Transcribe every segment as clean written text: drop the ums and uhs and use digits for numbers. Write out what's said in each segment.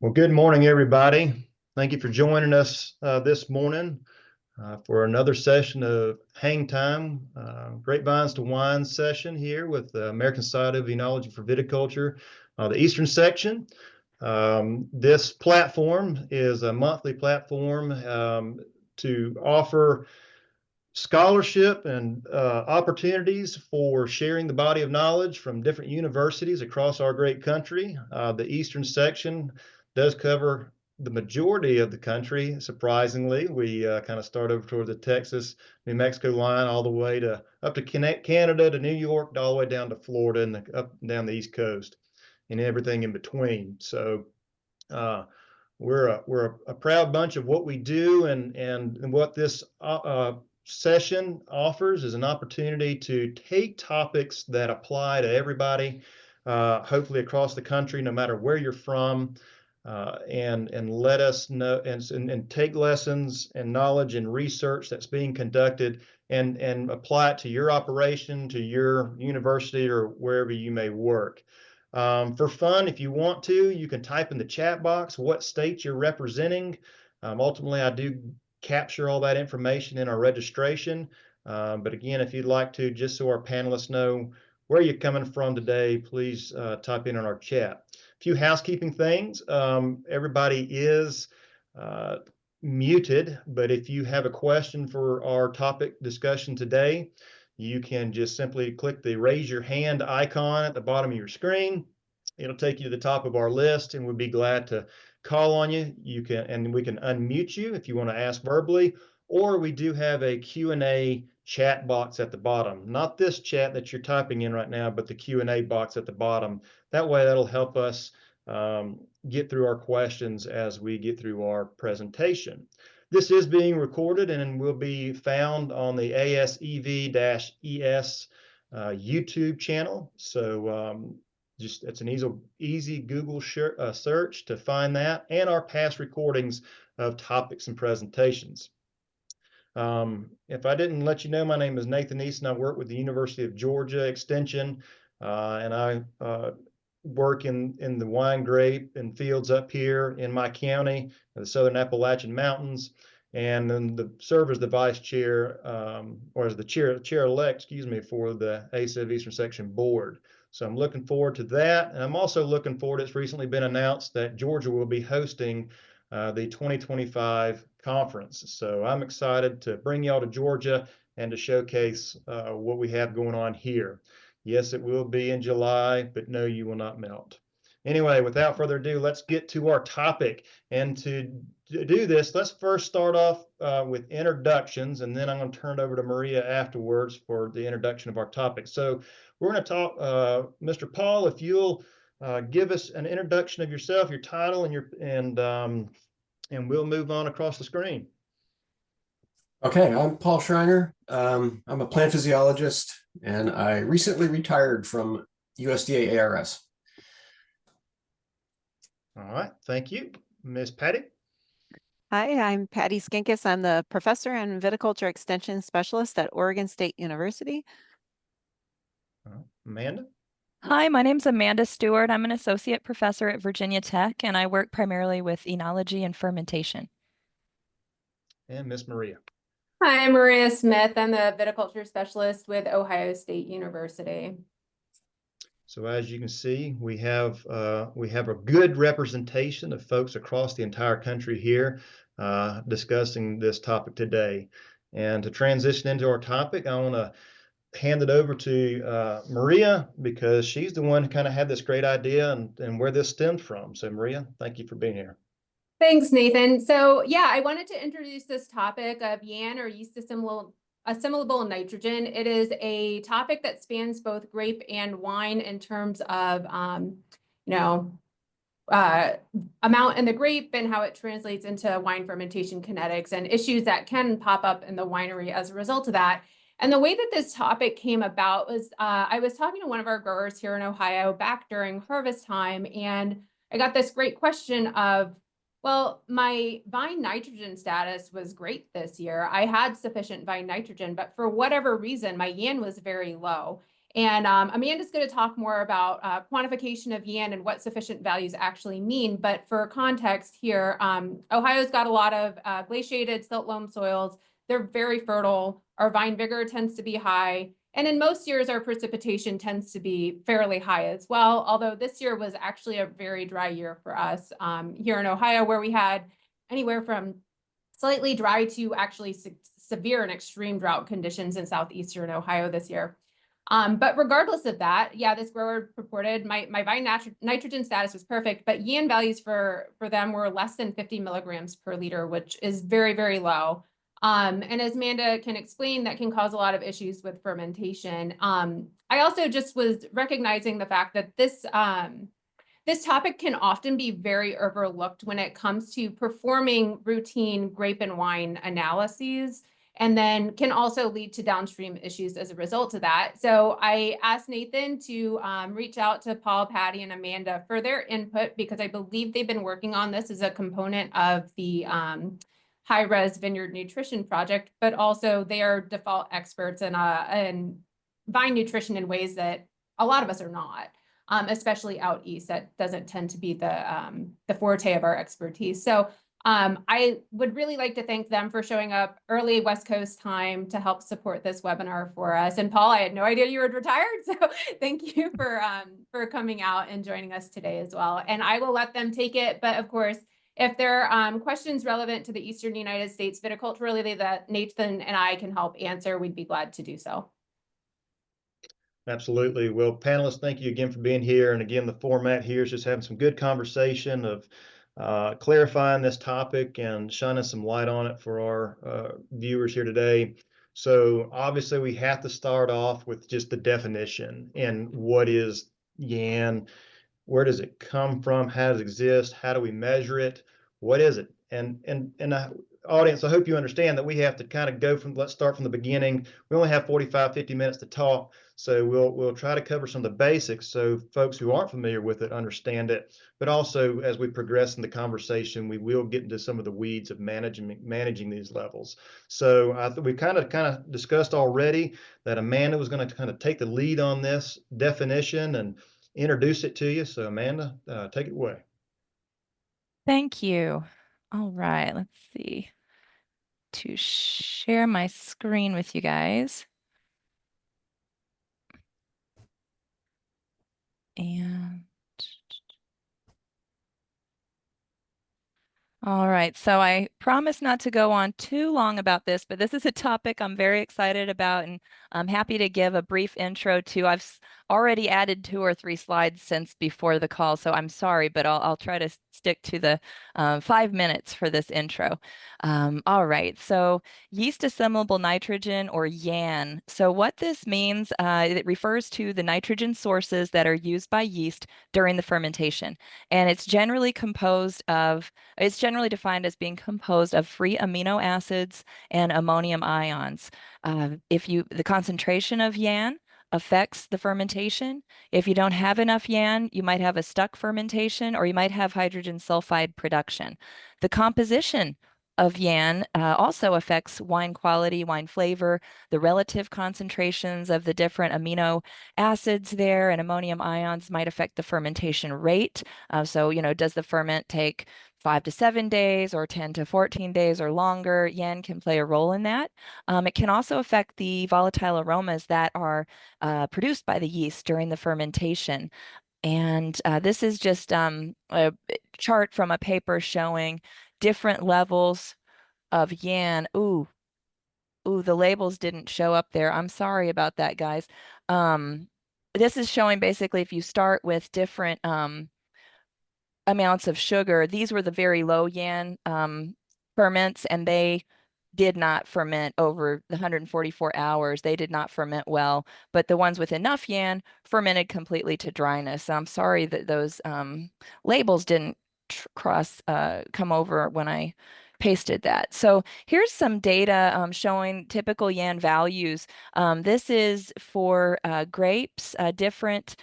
Well, good morning, everybody. Thank you for joining us this morning for another session of Hang Time, Grapevines to Wine session here with the American Society of Enology for Viticulture, the Eastern section. This platform is a monthly platform to offer scholarship and opportunities for sharing the body of knowledge from different universities across our great country. The Eastern section does cover the majority of the country, surprisingly. We kind of start over toward the Texas, New Mexico line all the way to up to Canada, to New York, all the way down to Florida and up and down the East Coast and everything in between. So uh, we're a proud bunch of what we do, and what this session offers is an opportunity to take topics that apply to everybody, hopefully across the country, no matter where you're from, and let us know and take lessons and knowledge and research that's being conducted and apply it to your operation, to your university, or wherever you may work. For fun, if you want to, you can type in the chat box what state you're representing. Ultimately, I do capture all that information in our registration. But again, if you'd like to, just so our panelists know where you're coming from today, please type in on our chat. A few housekeeping things. Everybody is muted, but if you have a question for our topic discussion today, you can just simply click the raise your hand icon at the bottom of your screen. It'll take you to the top of our list, and we'll be glad to call on you. And we can unmute you if you want to ask verbally, or we do have a Q&A chat box at the bottom. Not this chat that you're typing in right now, but the Q&A box at the bottom. That way, that'll help us get through our questions as we get through our presentation. This is being recorded and will be found on the ASEV-ES YouTube channel. So just it's an easy Google search to find that, and our past recordings of topics and presentations. If I didn't let you know, my name is Nathan Easton. I work with the University of Georgia Extension, and I work in the wine grape and fields up here in my county, the Southern Appalachian Mountains, and then serve as the vice chair, or as the chair-elect, excuse me, for the ASEV Eastern Section Board. So I'm looking forward to that. And I'm also looking forward, it's recently been announced that Georgia will be hosting the 2025 conference. So I'm excited to bring y'all to Georgia and to showcase what we have going on here. Yes, it will be in July, but no, you will not melt. Anyway, without further ado, let's get to our topic. And to do this, let's first start off with introductions, and then I'm going to turn it over to Maria afterwards for the introduction of our topic. So we're going to talk, Mr. Paul, if you'll give us an introduction of yourself, your title, and we'll move on across the screen. Okay, I'm Paul Schreiner. I'm a plant physiologist, and I recently retired from USDA ARS. All right, thank you. Ms. Patty? Hi, I'm Patty Skinkis. I'm the professor and viticulture extension specialist at Oregon State University. Amanda? Hi, my name's Amanda Stewart. I'm an associate professor at Virginia Tech, and I work primarily with enology and fermentation. And Miss Maria? Hi, I'm Maria Smith. I'm the viticulture specialist with Ohio State University. So as you can see, we have a good representation of folks across the entire country here discussing this topic today. And to transition into our topic, I want to hand it over to Maria, because she's the one who kind of had this great idea and where this stemmed from. So Maria, thank you for being here. Thanks, Nathan. So yeah, I wanted to introduce this topic of YAN, or yeast assimilable nitrogen. It is a topic that spans both grape and wine in terms of, amount in the grape and how it translates into wine fermentation kinetics and issues that can pop up in the winery as a result of that. And the way that this topic came about was I was talking to one of our growers here in Ohio back during harvest time, and I got this great question of, well, my vine nitrogen status was great this year. I had sufficient vine nitrogen, but for whatever reason, my YAN was very low. And Amanda's going to talk more about quantification of YAN and what sufficient values actually mean. But for context here, Ohio's got a lot of glaciated silt loam soils. They're very fertile. Our vine vigor tends to be high. And in most years, our precipitation tends to be fairly high as well. Although this year was actually a very dry year for us here in Ohio, where we had anywhere from slightly dry to actually severe and extreme drought conditions in southeastern Ohio this year. But regardless of that, yeah, this grower reported my vine nitrogen status was perfect, but YAN values for them were less than 50 milligrams per liter, which is very, very low. And as Amanda can explain, that can cause a lot of issues with fermentation. I also just was recognizing the fact that this topic can often be very overlooked when it comes to performing routine grape and wine analyses, and then can also lead to downstream issues as a result of that. So I asked Nathan to reach out to Paul, Patty, and Amanda for their input, because I believe they've been working on this as a component of the high-res vineyard nutrition project, but also they are default experts in vine nutrition in ways that a lot of us are not. Especially out east, that doesn't tend to be the forte of our expertise. So I would really like to thank them for showing up early West Coast time to help support this webinar for us. And Paul, I had no idea you were retired, so thank you for coming out and joining us today as well. And I will let them take it, but of course, if there are questions relevant to the Eastern United States viticulturally that Nathan and I can help answer, we'd be glad to do so. Absolutely. Well, panelists, thank you again for being here. And again, the format here is just having some good conversation of clarifying this topic and shining some light on it for our viewers here today. So obviously we have to start off with just the definition and what is YAN, where does it come from, how does it exist, how do we measure it, what is it? And audience, I hope you understand that we have to kind of go from, let's start from the beginning. We only have 45, 50 minutes to talk. So we'll try to cover some of the basics so folks who aren't familiar with it understand it. But also as we progress in the conversation, we will get into some of the weeds of managing these levels. So I think we kind of discussed already that Amanda was going to kind of take the lead on this definition and introduce it to you. So Amanda, take it away. Thank you. All right, let's see. To share my screen with you guys. And all right, so I promise not to go on too long about this, but this is a topic I'm very excited about, and I'm happy to give a brief intro to. I've already added 2 or 3 slides since before the call, so I'm sorry, but I'll try to stick to the 5 minutes for this intro. All right, so yeast assimilable nitrogen, or YAN. So what this means, it refers to the nitrogen sources that are used by yeast during the fermentation, and it's generally defined as being composed of free amino acids and ammonium ions. The concentration of YAN affects the fermentation. If you don't have enough YAN, you might have a stuck fermentation, or you might have hydrogen sulfide production. The composition of YAN also affects wine quality, wine flavor, the relative concentrations of the different amino acids there, and ammonium ions might affect the fermentation rate. So, does the ferment take 5 to 7 days or 10 to 14 days or longer? YAN can play a role in that. It can also affect the volatile aromas that are produced by the yeast during the fermentation. And this is just a chart from a paper showing different levels of YAN. Ooh, the labels didn't show up there. I'm sorry about that, guys. This is showing basically if you start with different amounts of sugar. These were the very low YAN ferments, and they did not ferment over the 144 hours. They did not ferment well, but the ones with enough YAN fermented completely to dryness. I'm sorry that those labels didn't come over when I pasted that. So here's some data showing typical YAN values. This is for grapes, different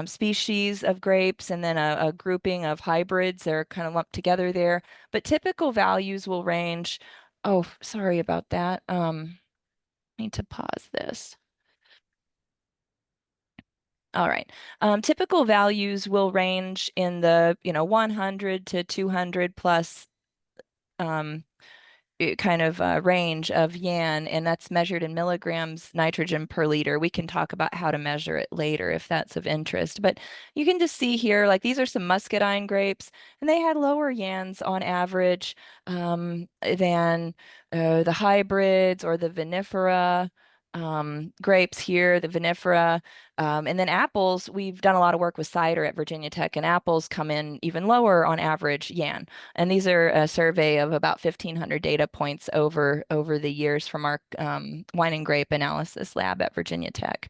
species of grapes, and then a grouping of hybrids. They're kind of lumped together there. But typical values will range. Oh, sorry about that. I need to pause this. All right. Typical values will range in the 100 to 200 plus kind of range of yan, and that's measured in milligrams nitrogen per liter. We can talk about how to measure it later if that's of interest. But you can just see here, like these are some muscadine grapes, and they had lower yans on average than the hybrids or the vinifera grapes here, the vinifera. And then apples, we've done a lot of work with cider at Virginia Tech, and apples come in even lower on average yan. And these are a survey of about 1,500 data points over the years from our wine and grape analysis lab at Virginia Tech.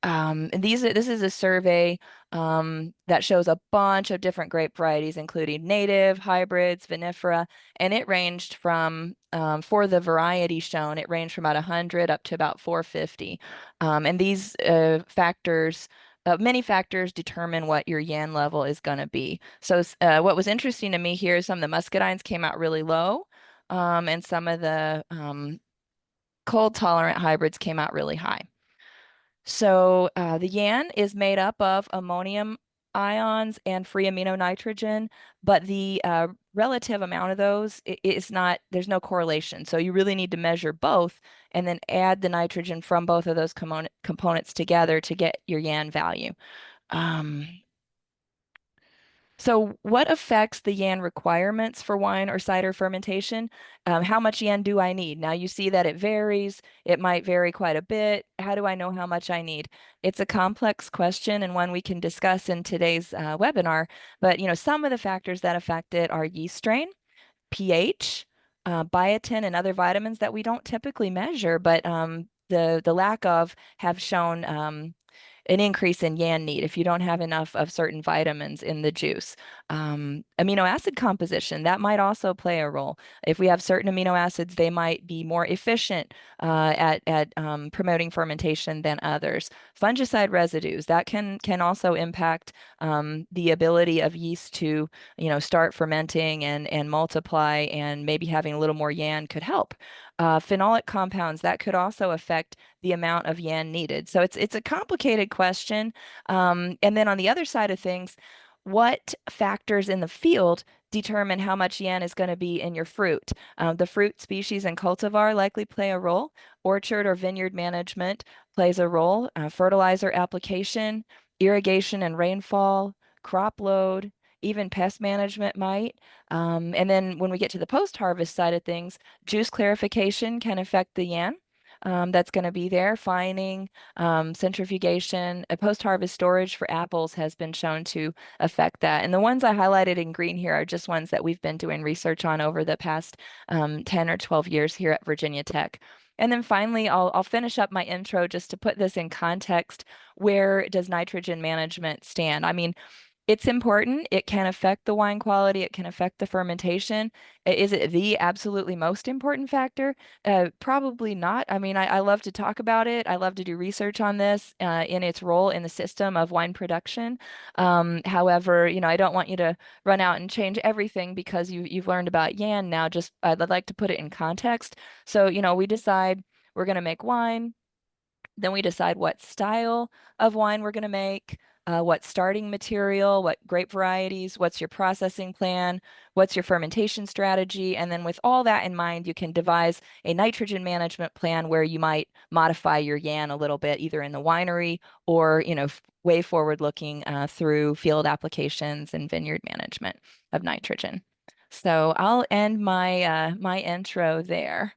And this is a survey that shows a bunch of different grape varieties, including native, hybrids, vinifera, and it ranged from, for the variety shown, it ranged from about 100 up to about 450. And these factors, many factors determine what your yan level is going to be. So what was interesting to me here is some of the muscadines came out really low, and some of the cold tolerant hybrids came out really high. So the yan is made up of ammonium ions and free amino nitrogen, but the relative amount of those is not, there's no correlation. So you really need to measure both and then add the nitrogen from both of those components together to get your yan value. So what affects the yan requirements for wine or cider fermentation? How much yan do I need? Now you see that it varies. It might vary quite a bit. How do I know how much I need? It's a complex question and one we can discuss in today's webinar. But some of the factors that affect it are yeast strain, pH, biotin, and other vitamins that we don't typically measure, but the lack of have shown an increase in yan need if you don't have enough of certain vitamins in the juice. Amino acid composition, that might also play a role. If we have certain amino acids, they might be more efficient at promoting fermentation than others. Fungicide residues, that can also impact the ability of yeast to start fermenting and multiply, and maybe having a little more yan could help. Phenolic compounds, that could also affect the amount of yan needed. So it's a complicated question. And then on the other side of things, what factors in the field determine how much yan is going to be in your fruit? The fruit species and cultivar likely play a role. Orchard or vineyard management plays a role. Fertilizer application, irrigation and rainfall, crop load, even pest management might. And then when we get to the post-harvest side of things, juice clarification can affect the yan. That's going to be there. Fining, centrifugation, post-harvest storage for apples has been shown to affect that. And the ones I highlighted in green here are just ones that we've been doing research on over the past 10 or 12 years here at Virginia Tech. And then finally, I'll finish up my intro just to put this in context. Where does nitrogen management stand? I mean, it's important. It can affect the wine quality. It can affect the fermentation. Is it the absolutely most important factor? Probably not. I mean, I love to talk about it. I love to do research on this in its role in the system of wine production. However, I don't want you to run out and change everything because you've learned about yan now. Just I'd like to put it in context. So, we decide we're going to make wine. Then we decide what style of wine we're going to make. What starting material, what grape varieties, what's your processing plan, what's your fermentation strategy, and then with all that in mind, you can devise a nitrogen management plan where you might modify your yan a little bit, either in the winery or way forward looking through field applications and vineyard management of nitrogen. So I'll end my my intro there.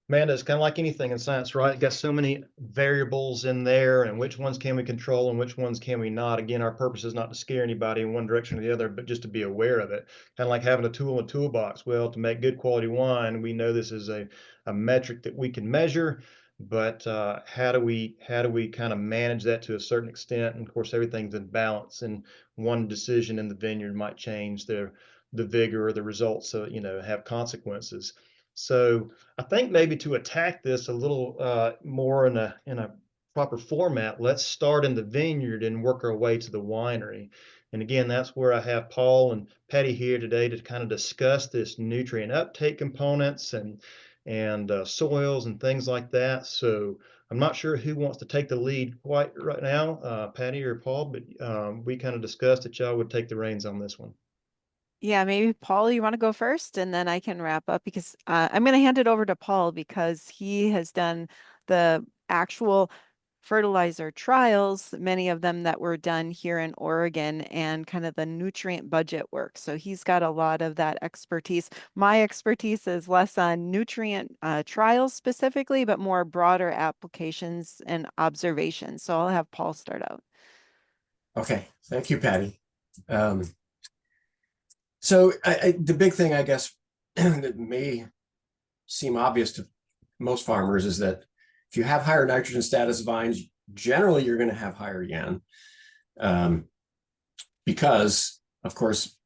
Amanda, it's kind of like anything in science, right? Got so many variables in there, and which ones can we control and which ones can we not? Again, our purpose is not to scare anybody in one direction or the other, but just to be aware of it. Kind of like having a tool in a toolbox. Well, to make good quality wine, we know this is a metric that we can measure, but how do we kind of manage that to a certain extent? And of course, everything's in balance, and one decision in the vineyard might change the vigor or the results, so have consequences. So I think maybe to attack this a little more in a proper format, let's start in the vineyard and work our way to the winery. And again, that's where I have Paul and Patty here today to kind of discuss this nutrient uptake components and and soils and things like that. So I'm not sure who wants to take the lead quite right now, Patty or Paul, but we kind of discussed that y'all would take the reins on this one. Yeah, maybe Paul, you want to go first and then I can wrap up because I'm going to hand it over to Paul because he has done the actual fertilizer trials, many of them that were done here in Oregon, and kind of the nutrient budget work. So he's got a lot of that expertise. My expertise is less on nutrient trials specifically, but more broader applications and observations. So I'll have Paul start out. Okay, thank you, Patty. So the big thing, I guess, that may seem obvious to most farmers is that if you have higher nitrogen status vines, generally you're going to have higher YAN, because, of course,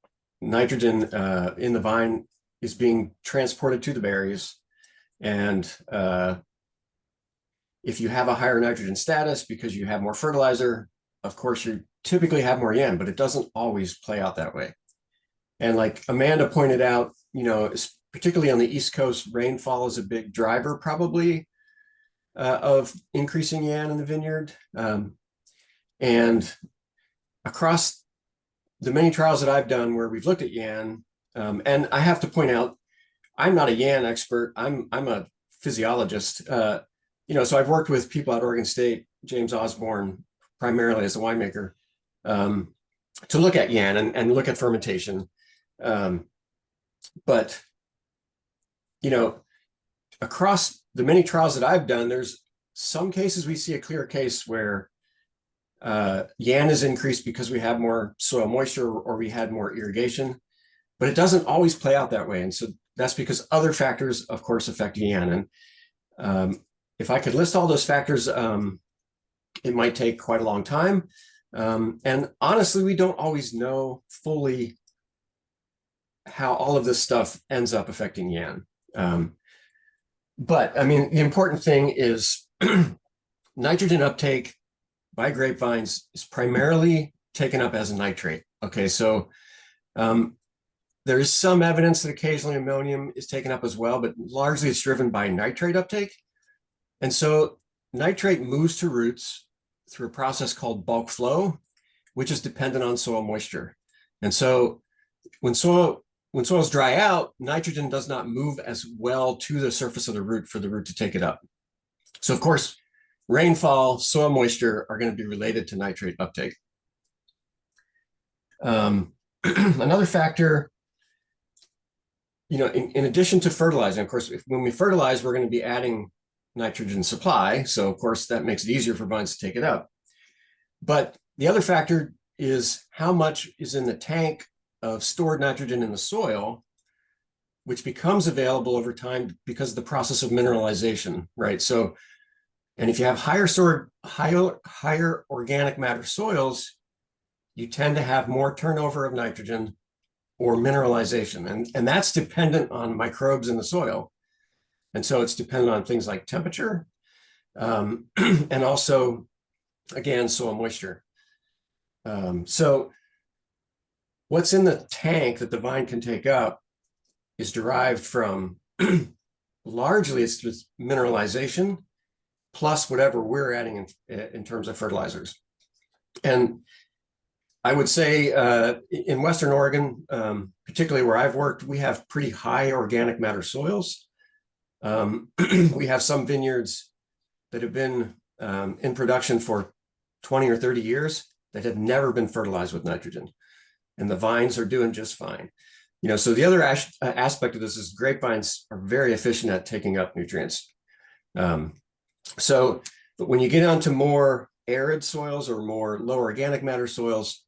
nitrogen in the vine is being transported to the berries. And if you have a higher nitrogen status because you have more fertilizer, of course, you typically have more YAN, but it doesn't always play out that way. And like Amanda pointed out, particularly on the East Coast, rainfall is a big driver probably of increasing YAN in the vineyard. And across the many trials that I've done where we've looked at YAN, and I have to point out, I'm not a YAN expert. I'm a physiologist. So I've worked with people at Oregon State, James Osborne, primarily as a winemaker, to look at YAN and look at fermentation. But across the many trials that I've done, there's some cases we see a clear case where YAN is increased because we have more soil moisture or we had more irrigation, but it doesn't always play out that way. And so that's because other factors, of course, affect YAN. And if I could list all those factors, it might take quite a long time. And honestly, we don't always know fully how all of this stuff ends up affecting YAN. But I mean, the important thing is nitrogen uptake by grapevines is primarily taken up as a nitrate. Okay, so there is some evidence that occasionally ammonium is taken up as well, but largely it's driven by nitrate uptake. And so nitrate moves to roots through a process called bulk flow, which is dependent on soil moisture. And so when soils dry out, nitrogen does not move as well to the surface of the root for the root to take it up. So of course, rainfall, soil moisture are going to be related to nitrate uptake. Another factor, in addition to fertilizing, of course, when we fertilize, we're going to be adding nitrogen supply. So of course, that makes it easier for vines to take it up. But the other factor is how much is in the tank of stored nitrogen in the soil, which becomes available over time because of the process of mineralization, right? So, and if you have higher organic matter soils, you tend to have more turnover of nitrogen or mineralization. And that's dependent on microbes in the soil. And so it's dependent on things like temperature, and also, again, soil moisture. So what's in the tank that the vine can take up is derived from, largely it's just mineralization, plus whatever we're adding in terms of fertilizers. And I would say in Western Oregon, particularly where I've worked, we have pretty high organic matter soils. We have some vineyards that have been in production for 20 or 30 years that have never been fertilized with nitrogen. And the vines are doing just fine. So the other aspect of this is grapevines are very efficient at taking up nutrients. But when you get onto more arid soils or more low organic matter soils,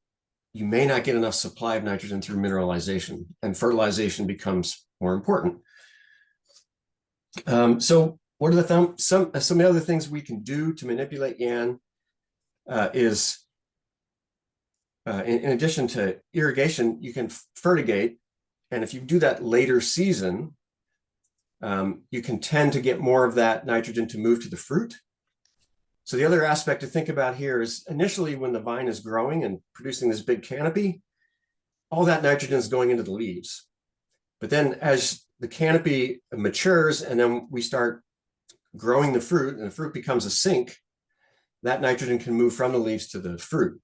you may not get enough supply of nitrogen through mineralization, and fertilization becomes more important. So what are some of the other things we can do to manipulate YAN is, in addition to irrigation, you can fertigate. And if you do that later season, you can tend to get more of that nitrogen to move to the fruit. So the other aspect to think about here is initially when the vine is growing and producing this big canopy, all that nitrogen is going into the leaves. But then as the canopy matures and then we start growing the fruit and the fruit becomes a sink, that nitrogen can move from the leaves to the fruit.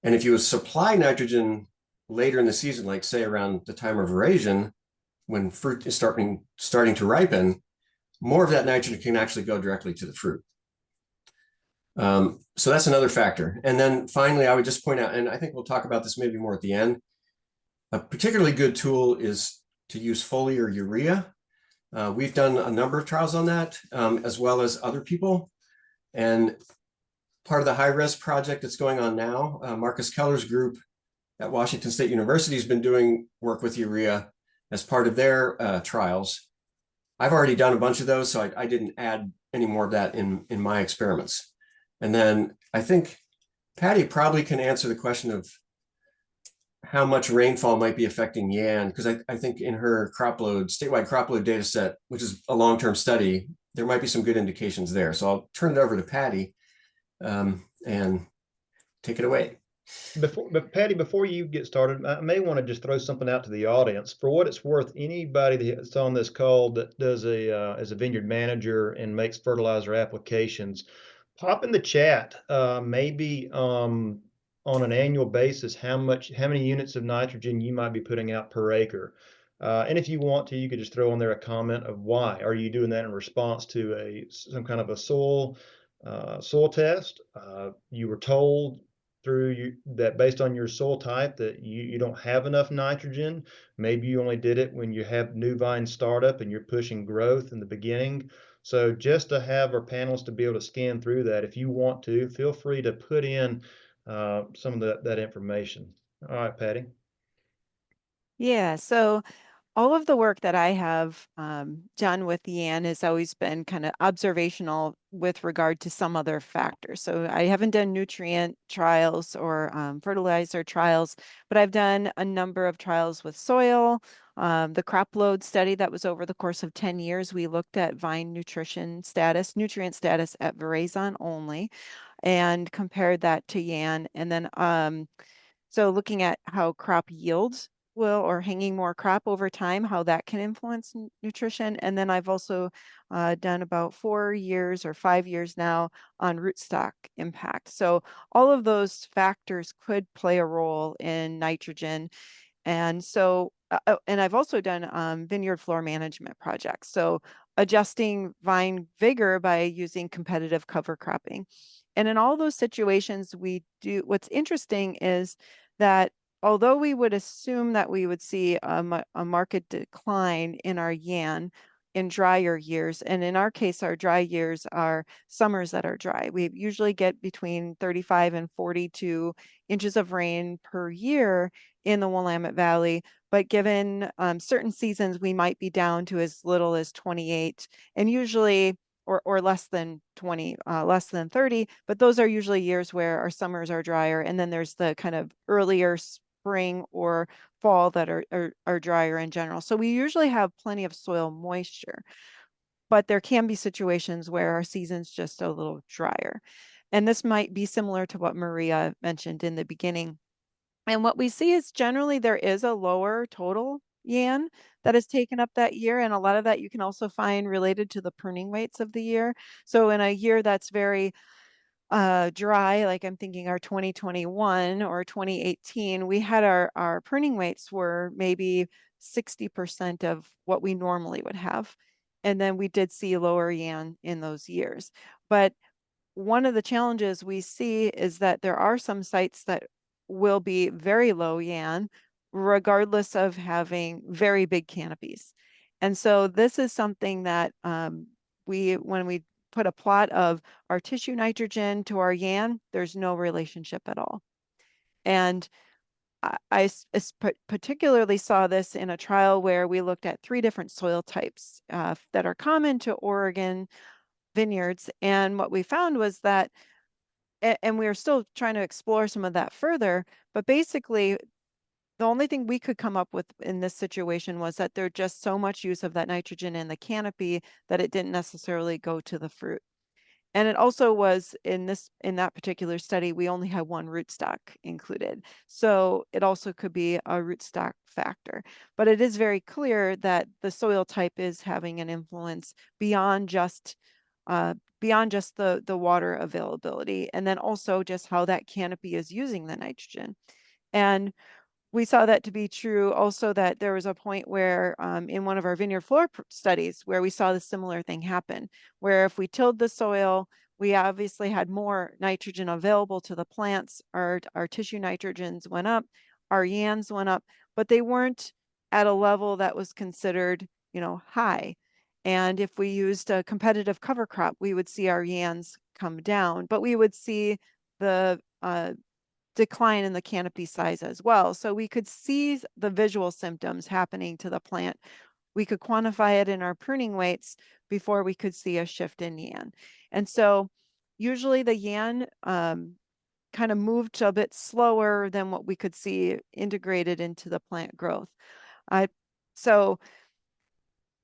And if you supply nitrogen later in the season, like say around the time of veraison, when fruit is starting to ripen, more of that nitrogen can actually go directly to the fruit. So that's another factor. And then finally, I would just point out, and I think we'll talk about this maybe more at the end, a particularly good tool is to use foliar urea. We've done a number of trials on that, as well as other people. And part of the high-res project that's going on now, Marcus Keller's group at Washington State University has been doing work with urea as part of their trials. I've already done a bunch of those, so I didn't add any more of that in my experiments. And then I think Patty probably can answer the question of how much rainfall might be affecting Yan, because I think in her statewide crop load data set, which is a long-term study, there might be some good indications there. So I'll turn it over to Patty and take it away. But Patty, before you get started, I may want to just throw something out to the audience. For what it's worth, anybody that's on this call that does as a vineyard manager and makes fertilizer applications, pop in the chat, maybe on an annual basis, how many units of nitrogen you might be putting out per acre. And if you want to, you could just throw on there a comment of why. Are you doing that in response to some kind of a soil test? You were told that based on your soil type that you don't have enough nitrogen. Maybe you only did it when you have new vine startup and you're pushing growth in the beginning. So just to have our panelists to be able to scan through that, if you want to, feel free to put in some of that information. All right, Patty. Yeah, so all of the work that I have done with Yan has always been kind of observational with regard to some other factors. So I haven't done nutrient trials or fertilizer trials, but I've done a number of trials with soil. The crop load study that was over the course of 10 years, we looked at vine nutrient status at veraison only, and compared that to Yan. And then so looking at how crop yields or hanging more crop over time, how that can influence nutrition. And then I've also done about 4 years or 5 years now on rootstock impact. So all of those factors could play a role in nitrogen. And so, and I've also done vineyard floor management projects. So adjusting vine vigor by using competitive cover cropping. And in all those situations, what's interesting is that although we would assume that we would see a market decline in our Yan in drier years, and in our case, our dry years are summers that are dry. We usually get between 35 and 42 inches of rain per year in the Willamette Valley, but given certain seasons, we might be down to as little as 28, and usually or less than 20, less than 30, but those are usually years where our summers are drier. And then there's the kind of earlier spring or fall that are drier in general. So we usually have plenty of soil moisture, but there can be situations where our season's just a little drier. And this might be similar to what Maria mentioned in the beginning. And what we see is generally there is a lower total Yan that is taken up that year. And a lot of that you can also find related to the pruning weights of the year. So in a year that's very dry, like I'm thinking our 2021 or 2018, we had our pruning weights were maybe 60% of what we normally would have. And then we did see lower Yan in those years. But one of the challenges we see is that there are some sites that will be very low Yan, regardless of having very big canopies. And so this is something that when we put a plot of our tissue nitrogen to our Yan, there's no relationship at all. And I particularly saw this in a trial where we looked at 3 different soil types that are common to Oregon vineyards. And what we found was that, and we are still trying to explore some of that further, but basically the only thing we could come up with in this situation was that there's just so much use of that nitrogen in the canopy that it didn't necessarily go to the fruit. And it also was in that particular study, we only had one rootstock included. So it also could be a rootstock factor. But it is very clear that the soil type is having an influence beyond just the water availability, and then also just how that canopy is using the nitrogen. And we saw that to be true also, that there was a point where in one of our vineyard floor studies where we saw the similar thing happen, where if we tilled the soil, we obviously had more nitrogen available to the plants. Our tissue nitrogens went up, our YANs went up, but they weren't at a level that was considered, high. And if we used a competitive cover crop, we would see our YANs come down, but we would see the decline in the canopy size as well. So we could see the visual symptoms happening to the plant. We could quantify it in our pruning weights before we could see a shift in YAN. And so usually the YAN kind of moved a bit slower than what we could see integrated into the plant growth. So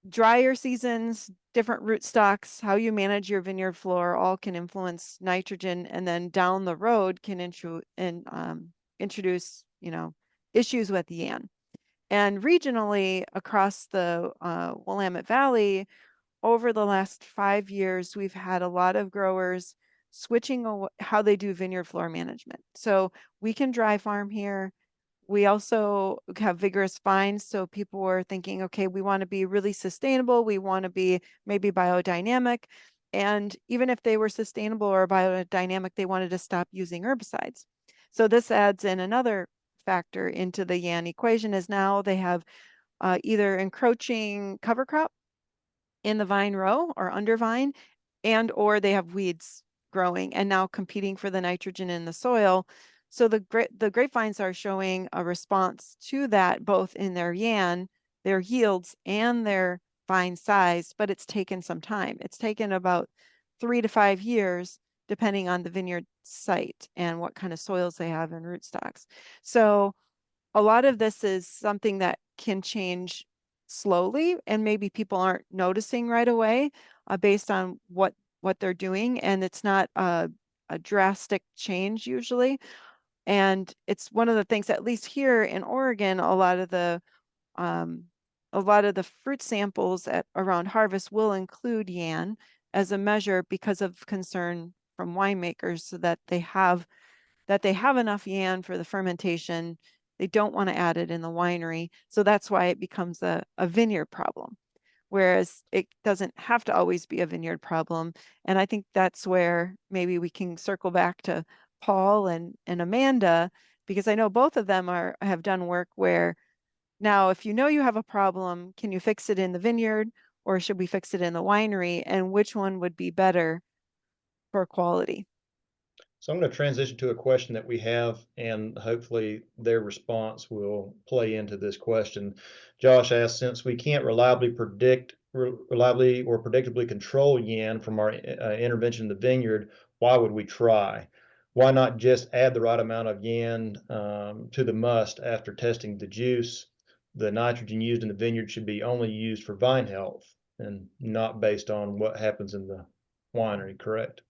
drier seasons, different rootstocks, how you manage your vineyard floor all can influence nitrogen, and then down the road can introduce, issues with YAN. And regionally across the Willamette Valley, over the last 5 years, we've had a lot of growers switching how they do vineyard floor management. So we can dry farm here. We also have vigorous vines. So people were thinking, okay, we want to be really sustainable. We want to be maybe biodynamic. And even if they were sustainable or biodynamic, they wanted to stop using herbicides. So this adds in another factor into the YAN equation, is now they have either encroaching cover crop in the vine row or under vine, and or they have weeds growing and now competing for the nitrogen in the soil. So the grapevines are showing a response to that, both in their YAN, their yields, and their vine size, but it's taken some time. It's taken about 3 to 5 years, depending on the vineyard site and what kind of soils they have and rootstocks. So a lot of this is something that can change slowly, and maybe people aren't noticing right away based on what they're doing, and it's not a drastic change usually. And it's one of the things, at least here in Oregon, a lot of the fruit samples around harvest will include YAN as a measure because of concern from winemakers, so that they have enough YAN for the fermentation. They don't want to add it in the winery. So that's why it becomes a vineyard problem, whereas it doesn't have to always be a vineyard problem. And I think that's where maybe we can circle back to Paul and Amanda, because I know both of them have done work where, now if you have a problem, can you fix it in the vineyard or should we fix it in the winery, and which one would be better for quality? So I'm going to transition to a question that we have, and hopefully their response will play into this question. Josh asked, since we can't reliably or predictably control YAN from our intervention in the vineyard, why would we try? Why not just add the right amount of YAN to the must after testing the juice? The nitrogen used in the vineyard should be only used for vine health and not based on what happens in the winery, correct?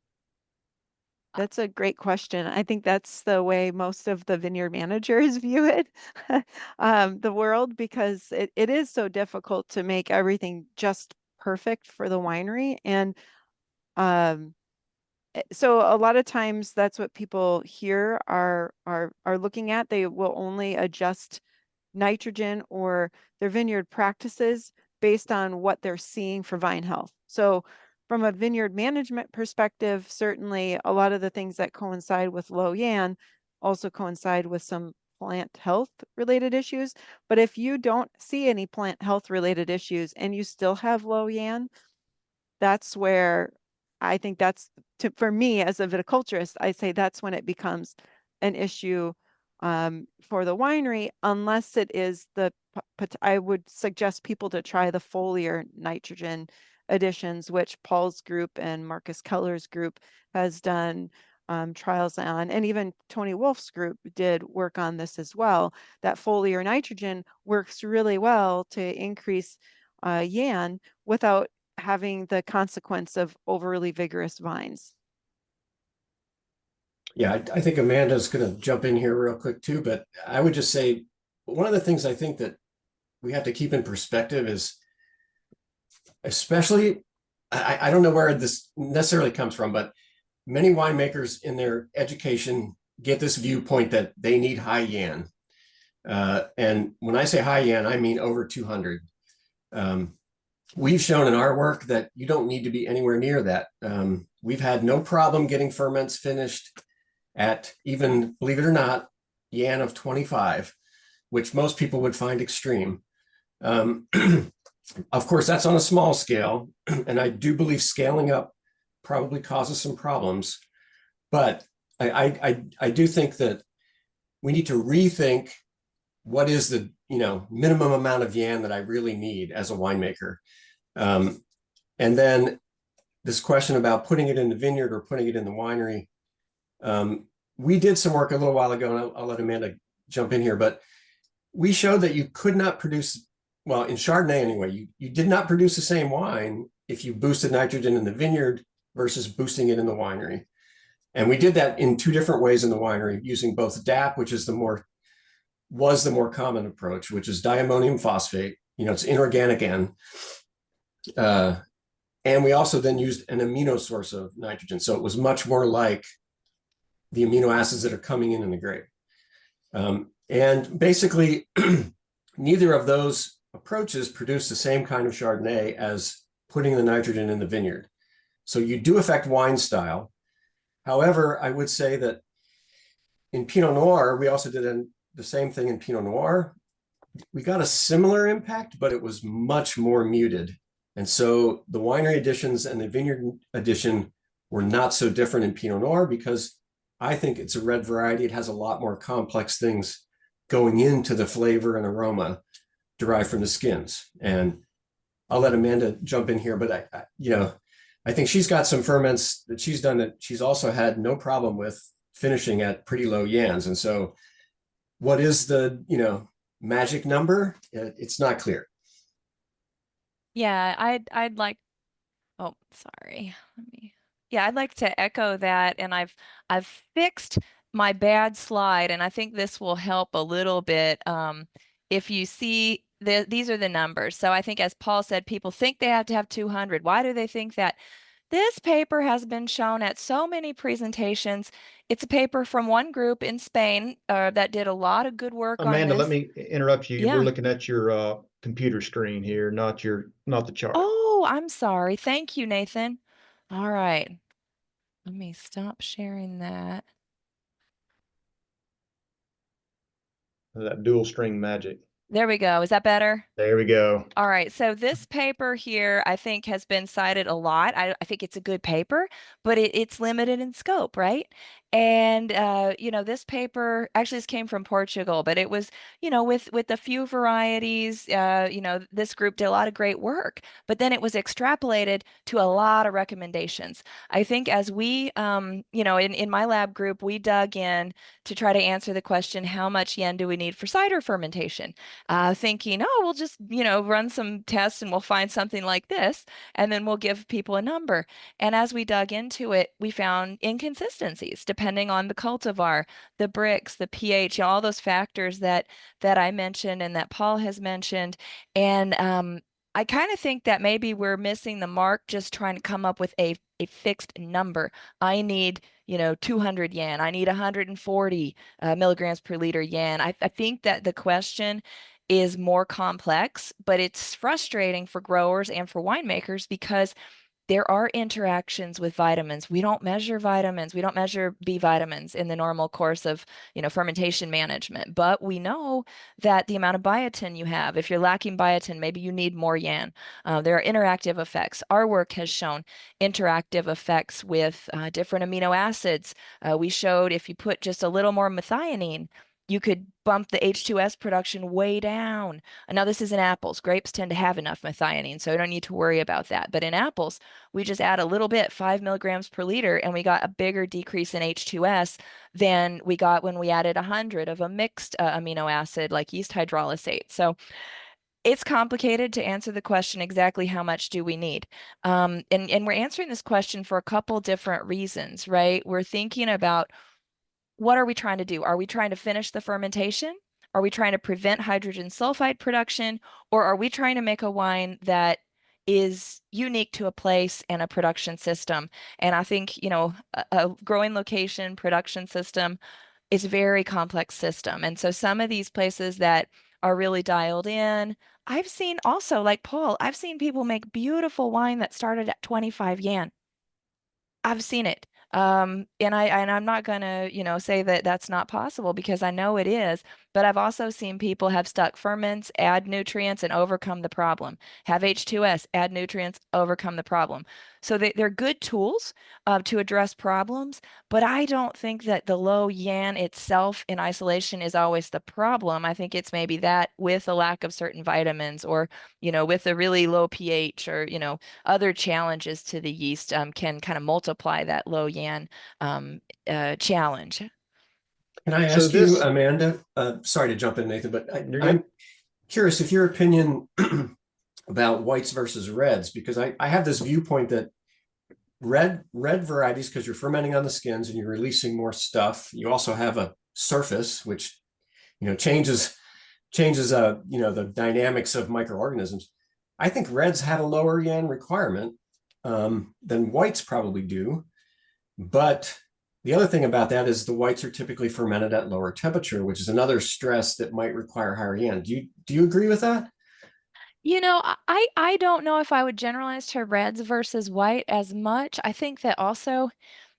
That's a great question. I think that's the way most of the vineyard managers view it, the world, because it is so difficult to make everything just perfect for the winery. And so a lot of times that's what people here are looking at. They will only adjust nitrogen or their vineyard practices based on what they're seeing for vine health. So from a vineyard management perspective, certainly a lot of the things that coincide with low YAN also coincide with some plant health related issues. But if you don't see any plant health related issues and you still have low YAN, that's where I think for me as a viticulturist, I say that's when it becomes an issue for the winery, unless it is I would suggest people to try the foliar nitrogen additions, which Paul's group and Marcus Keller's group has done trials on, and even Tony Wolf's group did work on this as well. That foliar nitrogen works really well to increase YAN without having the consequence of overly vigorous vines. Yeah, I think Amanda's going to jump in here real quick too, but I would just say one of the things I think that we have to keep in perspective is, especially, I don't know where this necessarily comes from, but many winemakers in their education get this viewpoint that they need high yan. And when I say high yan, I mean over 200. We've shown in our work that you don't need to be anywhere near that. We've had no problem getting ferments finished at even, believe it or not, yan of 25, which most people would find extreme. Of course, that's on a small scale, and I do believe scaling up probably causes some problems. But I do think that we need to rethink what is the minimum amount of yan that I really need as a winemaker. And then this question about putting it in the vineyard or putting it in the winery. We did some work a little while ago, and I'll let Amanda jump in here, but we showed that you could not produce, well, in Chardonnay anyway, you did not produce the same wine if you boosted nitrogen in the vineyard versus boosting it in the winery. And we did that in two different ways in the winery, using both DAP, which is the more common approach, which is diammonium phosphate. It's inorganic N. And we also then used an amino source of nitrogen. So it was much more like the amino acids that are coming in the grape. And basically, neither of those approaches produce the same kind of Chardonnay as putting the nitrogen in the vineyard. So you do affect wine style. However, I would say that in Pinot Noir, we also did the same thing in Pinot Noir. We got a similar impact, but it was much more muted. And so the winery additions and the vineyard addition were not so different in Pinot Noir, because I think it's a red variety. It has a lot more complex things going into the flavor and aroma derived from the skins. And I'll let Amanda jump in here, but I think she's got some ferments that she's done that she's also had no problem with finishing at pretty low yans. And so what is the, magic number? It's not clear. Yeah, I'd like, oh, sorry. I'd like to echo that. And I've fixed my bad slide, and I think this will help a little bit. If you see these are the numbers. So I think, as Paul said, people think they have to have 200. Why do they think that? This paper has been shown at so many presentations. It's a paper from one group in Spain that did a lot of good work Amanda, on this. let me interrupt you. Yeah. We're looking at your computer screen here, not the chart. Oh, I'm sorry. Thank you, Nathan. All right. Let me stop sharing that. That dual string magic. There we go. Is that better? There we go. All right. So this paper here, I think, has been cited a lot. I think it's a good paper, but it's limited in scope, right? And this paper actually this came from Portugal, but it was, with a few varieties. This group did a lot of great work, but then it was extrapolated to a lot of recommendations. I think as we, in my lab group, we dug in to try to answer the question, how much yen do we need for cider fermentation? Thinking, oh, we'll just, run some tests and we'll find something like this, and then we'll give people a number. And as we dug into it, we found inconsistencies depending on the cultivar, the brix, the pH, all those factors that I mentioned and that Paul has mentioned. And I kind of think that maybe we're missing the mark just trying to come up with a fixed number. I need 200 yen. I need 140 milligrams per liter yen. I think that the question is more complex, but it's frustrating for growers and for winemakers because there are interactions with vitamins. We don't measure vitamins. We don't measure B vitamins in the normal course of, fermentation management. But we know that the amount of biotin you have, if you're lacking biotin, maybe you need more yan. There are interactive effects. Our work has shown interactive effects with different amino acids. We showed if you put just a little more methionine, you could bump the H2S production way down. And now this is in apples. Grapes tend to have enough methionine, so I don't need to worry about that. But in apples, we just add a little bit, 5 milligrams per liter, and we got a bigger decrease in H2S than we got when we added 100 of a mixed amino acid like yeast hydrolysate. So It's complicated to answer the question exactly how much do we need. And we're answering this question for a couple different reasons, right? We're thinking about what are we trying to do? Are we trying to finish the fermentation? Are we trying to prevent hydrogen sulfide production? Or are we trying to make a wine that is unique to a place and a production system? And I think, a growing location production system is a very complex system. And so some of these places that are really dialed in, I've seen also, like Paul, I've seen people make beautiful wine that started at 25 yen. I've seen it. And I'm not gonna, say that that's not possible because I know it is, but I've also seen people have stuck ferments, add nutrients, and overcome the problem. Have H2S, add nutrients, overcome the problem. So they're good tools to address problems, but I don't think that the low yan itself in isolation is always the problem. I think it's maybe that with a lack of certain vitamins or, with a really low pH or, other challenges to the yeast can kind of multiply that low yan challenge. Can I So ask you, this- Amanda? Sorry to jump in, Nathan, but You're good. I'm curious if your opinion about whites versus reds, because I have this viewpoint that red varieties, because you're fermenting on the skins and you're releasing more stuff. You also have a surface, which changes the dynamics of microorganisms. I think reds have a lower yan requirement than whites probably do. But the other thing about that is the whites are typically fermented at lower temperature, which is another stress that might require higher yan. Do you agree with that? I don't know if I would generalize to reds versus white as much. I think that also,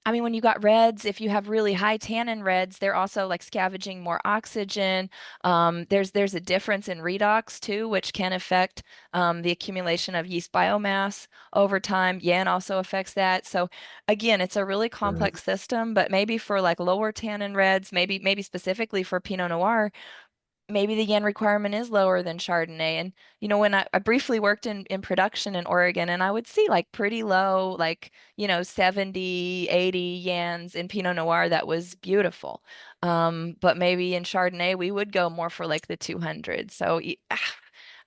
when you got reds, if you have really high tannin reds, they're also like scavenging more oxygen. There's a difference in redox too, which can affect the accumulation of yeast biomass over time. Yan also affects that. So again, it's a really complex system, but maybe for like lower tannin reds, maybe specifically for Pinot Noir, maybe the yan requirement is lower than Chardonnay. And, when I briefly worked in production in Oregon, and I would see like pretty low, like, 70, 80 yans in Pinot Noir, that was beautiful. But maybe in Chardonnay, we would go more for like the 200. So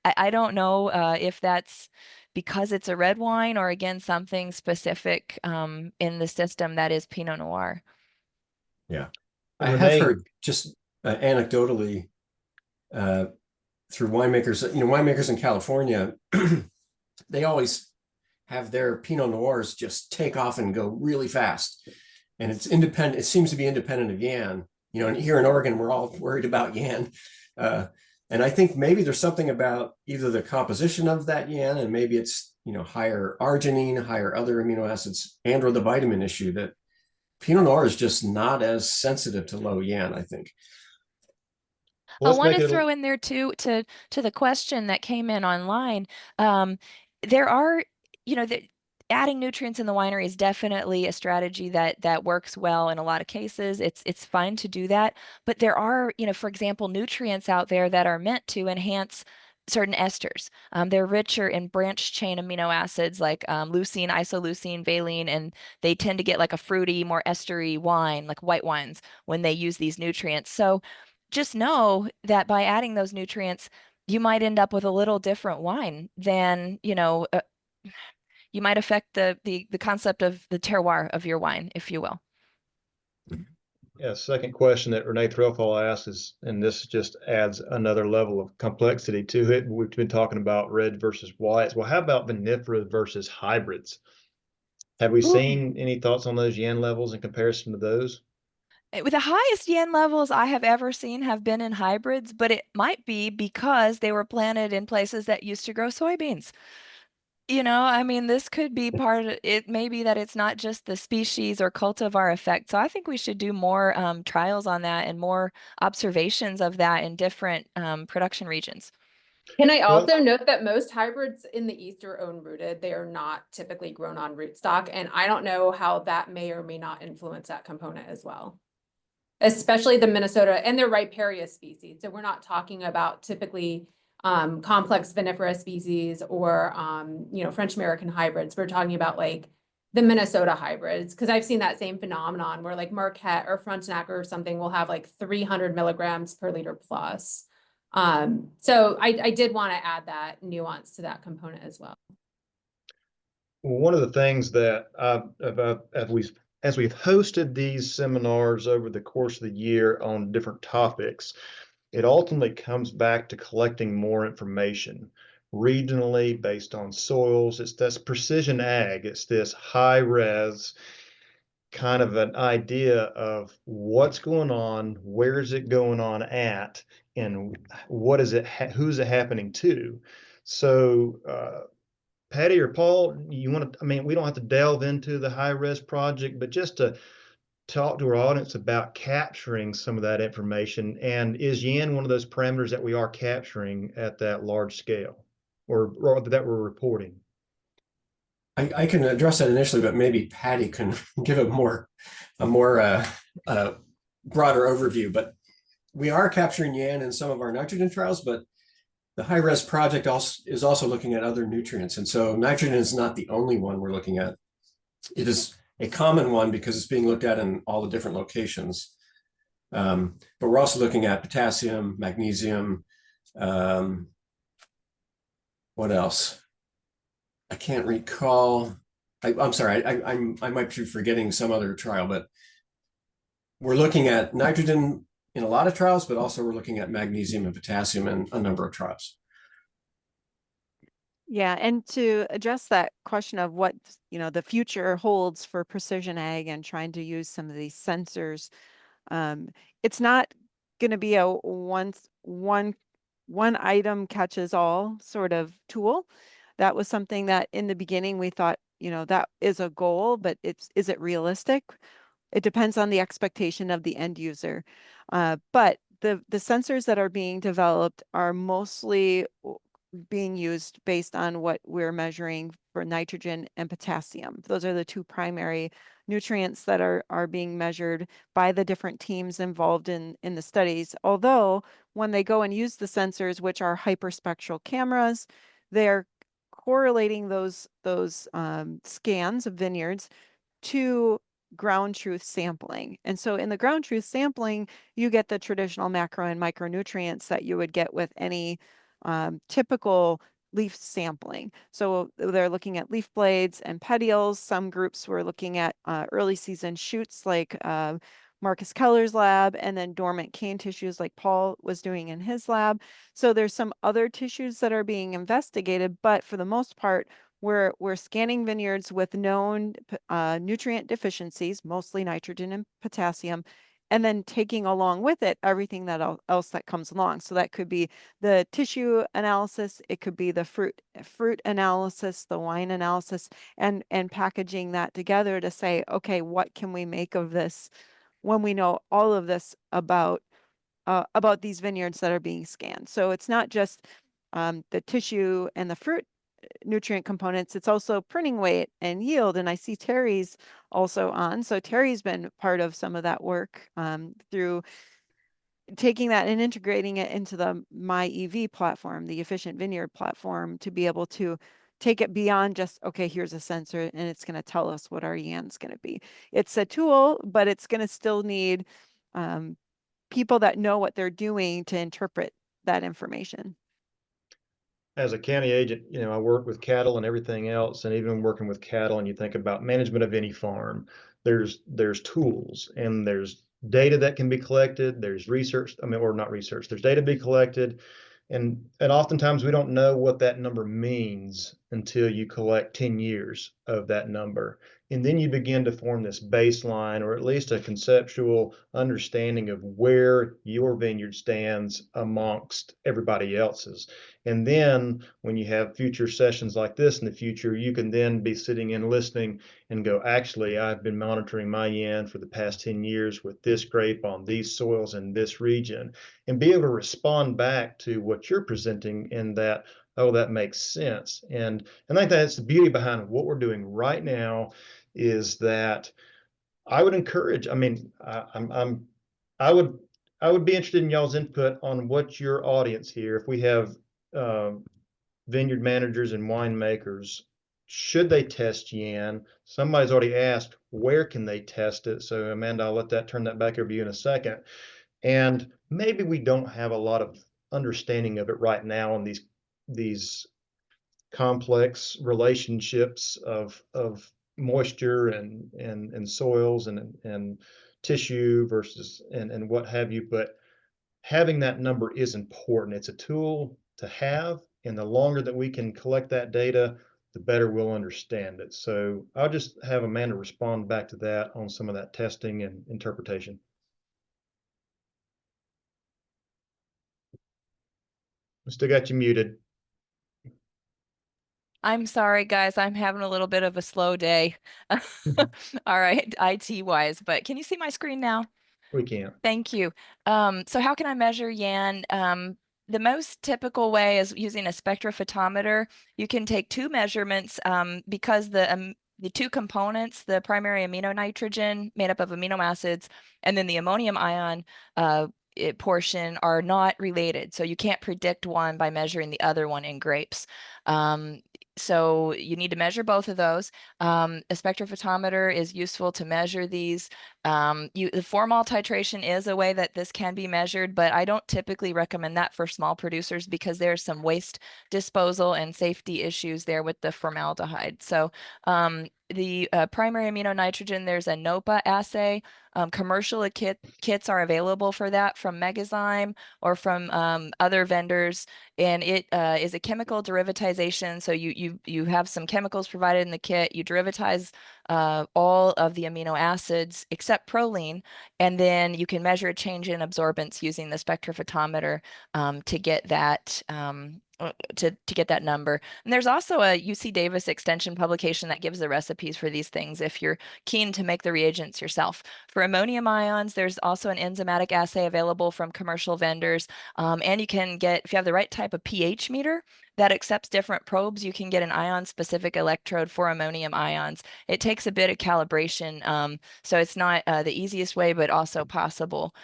I don't know if that's because it's a red wine or again, something specific in the system that is Pinot Noir. Yeah. I have Renee- heard just anecdotally through winemakers, winemakers in California, they always have their Pinot Noirs just take off and go really fast. And it's independent. It seems to be independent of yan. And here in Oregon, we're all worried about yan. And I think maybe there's something about either the composition of that yan, and maybe it's, higher arginine, higher other amino acids, and or the vitamin issue that Pinot Noir is just not as sensitive to low yan, I think. Let's I want make to it a- throw in there too, to the question that came in online. There are, adding nutrients in the winery is definitely a strategy that works well in a lot of cases. It's fine to do that, but there are, for example, nutrients out there that are meant to enhance certain esters. They're richer in branched chain amino acids like leucine, isoleucine, valine, and they tend to get like a fruity, more estery wine, like white wines, when they use these nutrients. So just know that by adding those nutrients, you might end up with a little different wine than, you might affect the concept of the terroir of your wine, if you will. Yeah, second question that Renee Threlfall asked is, and this just adds another level of complexity to it. We've been talking about red versus whites. Well, how about vinifera versus hybrids? Have we seen any thoughts on those yan levels in comparison to those? With the highest yan levels I have ever seen have been in hybrids, but it might be because they were planted in places that used to grow soybeans. This could be part of it, maybe that it's not just the species or cultivar effect. So I think we should do more trials on that and more observations of that in different production regions. Can I Well- also note that most hybrids in the East are own rooted. They are not typically grown on rootstock. And I don't know how that may or may not influence that component as well. Especially the Minnesota and their riparian species. So we're not talking about typically complex vinifera species or French American hybrids. We're talking about like the Minnesota hybrids, because I've seen that same phenomenon where like Marquette or Frontenac or something will have like 300 milligrams per liter plus. So I did want to add that nuance to that component as well. One of the things that as we've hosted these seminars over the course of the year on different topics, it ultimately comes back to collecting more information regionally based on soils. It's this precision ag. It's this high res kind of an idea of what's going on, where is it going on at, and what is it, who's it happening to? So, Patty or Paul, you want to, I mean, we don't have to delve into the high res project, but just to talk to our audience about capturing some of that information. And is Yan one of those parameters that we are capturing at that large scale or that we're reporting? I can address that initially, but maybe Patty can give a more broader overview. But we are capturing Yan in some of our nitrogen trials, but the high-res project is also looking at other nutrients. And so nitrogen is not the only one we're looking at. It is a common one because it's being looked at in all the different locations. But we're also looking at potassium, magnesium. What else? I can't recall. I'm sorry, I might be forgetting some other trial, but we're looking at nitrogen in a lot of trials, but also we're looking at magnesium and potassium in a number of trials. Yeah, and to address that question of what, the future holds for precision ag and trying to use some of these sensors, it's not going to be a one item catches all sort of tool. That was something that in the beginning we thought, that is a goal, but is it realistic? It depends on the expectation of the end user. But the sensors that are being developed are mostly being used based on what we're measuring for nitrogen and potassium. Those are the two primary nutrients that are being measured by the different teams involved in the studies. Although when they go and use the sensors, which are hyperspectral cameras, they're correlating those scans of vineyards to ground truth sampling. And so in the ground truth sampling, you get the traditional macro and micronutrients that you would get with any typical leaf sampling. So they're looking at leaf blades and petioles. Some groups were looking at early season shoots like Marcus Keller's lab, and then dormant cane tissues like Paul was doing in his lab. So there's some other tissues that are being investigated, but for the most part, we're scanning vineyards with known nutrient deficiencies, mostly nitrogen and potassium, and then taking along with it everything that else that comes along. So that could be the tissue analysis, it could be the fruit analysis, the wine analysis, and packaging that together to say, okay, what can we make of this when we know all of this about these vineyards that are being scanned. So it's not just the tissue and the fruit nutrient components, it's also pruning weight and yield. And I see Terry's also on. So Terry's been part of some of that work through taking that and integrating it into the MyEV platform, the Efficient Vineyard platform, to be able to take it beyond just, okay, here's a sensor and it's going to tell us what our Yan's going to be. It's a tool, but it's going to still need people that know what they're doing to interpret that information. As a county agent, I work with cattle and everything else, and even working with cattle, and you think about management of any farm, there's tools and there's data that can be collected. There's research, or not research, there's data to be collected. And oftentimes we don't know what that number means until you collect 10 years of that number. And then you begin to form this baseline, or at least a conceptual understanding of where your vineyard stands amongst everybody else's. And then when you have future sessions like this in the future, you can then be sitting and listening and go, actually, I've been monitoring my Yan for the past 10 years with this grape on these soils in this region, and be able to respond back to what you're presenting in that, oh, that makes sense. And I think that's the beauty behind what we're doing right now, is that I would encourage, I would be interested in y'all's input on what your audience here, if we have vineyard managers and winemakers, should they test Yan? Somebody's already asked, where can they test it? So Amanda, I'll turn that back over to you in a second. And maybe we don't have a lot of understanding of it right now, and these complex relationships of moisture and soils and tissue versus and what have you. But having that number is important. It's a tool to have, and the longer that we can collect that data, the better we'll understand it. So I'll just have Amanda respond back to that on some of that testing and interpretation. We still got you muted. I'm sorry, guys. I'm having a little bit of a slow day. All right, IT wise, but can you see my screen now? We can't. Thank you. So how can I measure YAN? The most typical way is using a spectrophotometer. You can take two measurements because the two components, the primary amino nitrogen made up of amino acids, and then the ammonium ion portion are not related. So you can't predict one by measuring the other one in grapes. So you need to measure both of those. A spectrophotometer is useful to measure these. The formal titration is a way that this can be measured, but I don't typically recommend that for small producers because there's some waste disposal and safety issues there with the formaldehyde. So the primary amino nitrogen, there's a NOPA assay. Commercial kits are available for that from Megazyme or from other vendors, and it is a chemical derivatization. So you have some chemicals provided in the kit. You derivatize all of the amino acids except proline, and then you can measure a change in absorbance using the spectrophotometer to get that to get that number. And there's also a UC Davis extension publication that gives the recipes for these things if you're keen to make the reagents yourself. For ammonium ions, there's also an enzymatic assay available from commercial vendors. And you can get, if you have the right type of pH meter that accepts different probes, you can get an ion-specific electrode for ammonium ions. It takes a bit of calibration, so it's not the easiest way, but also possible.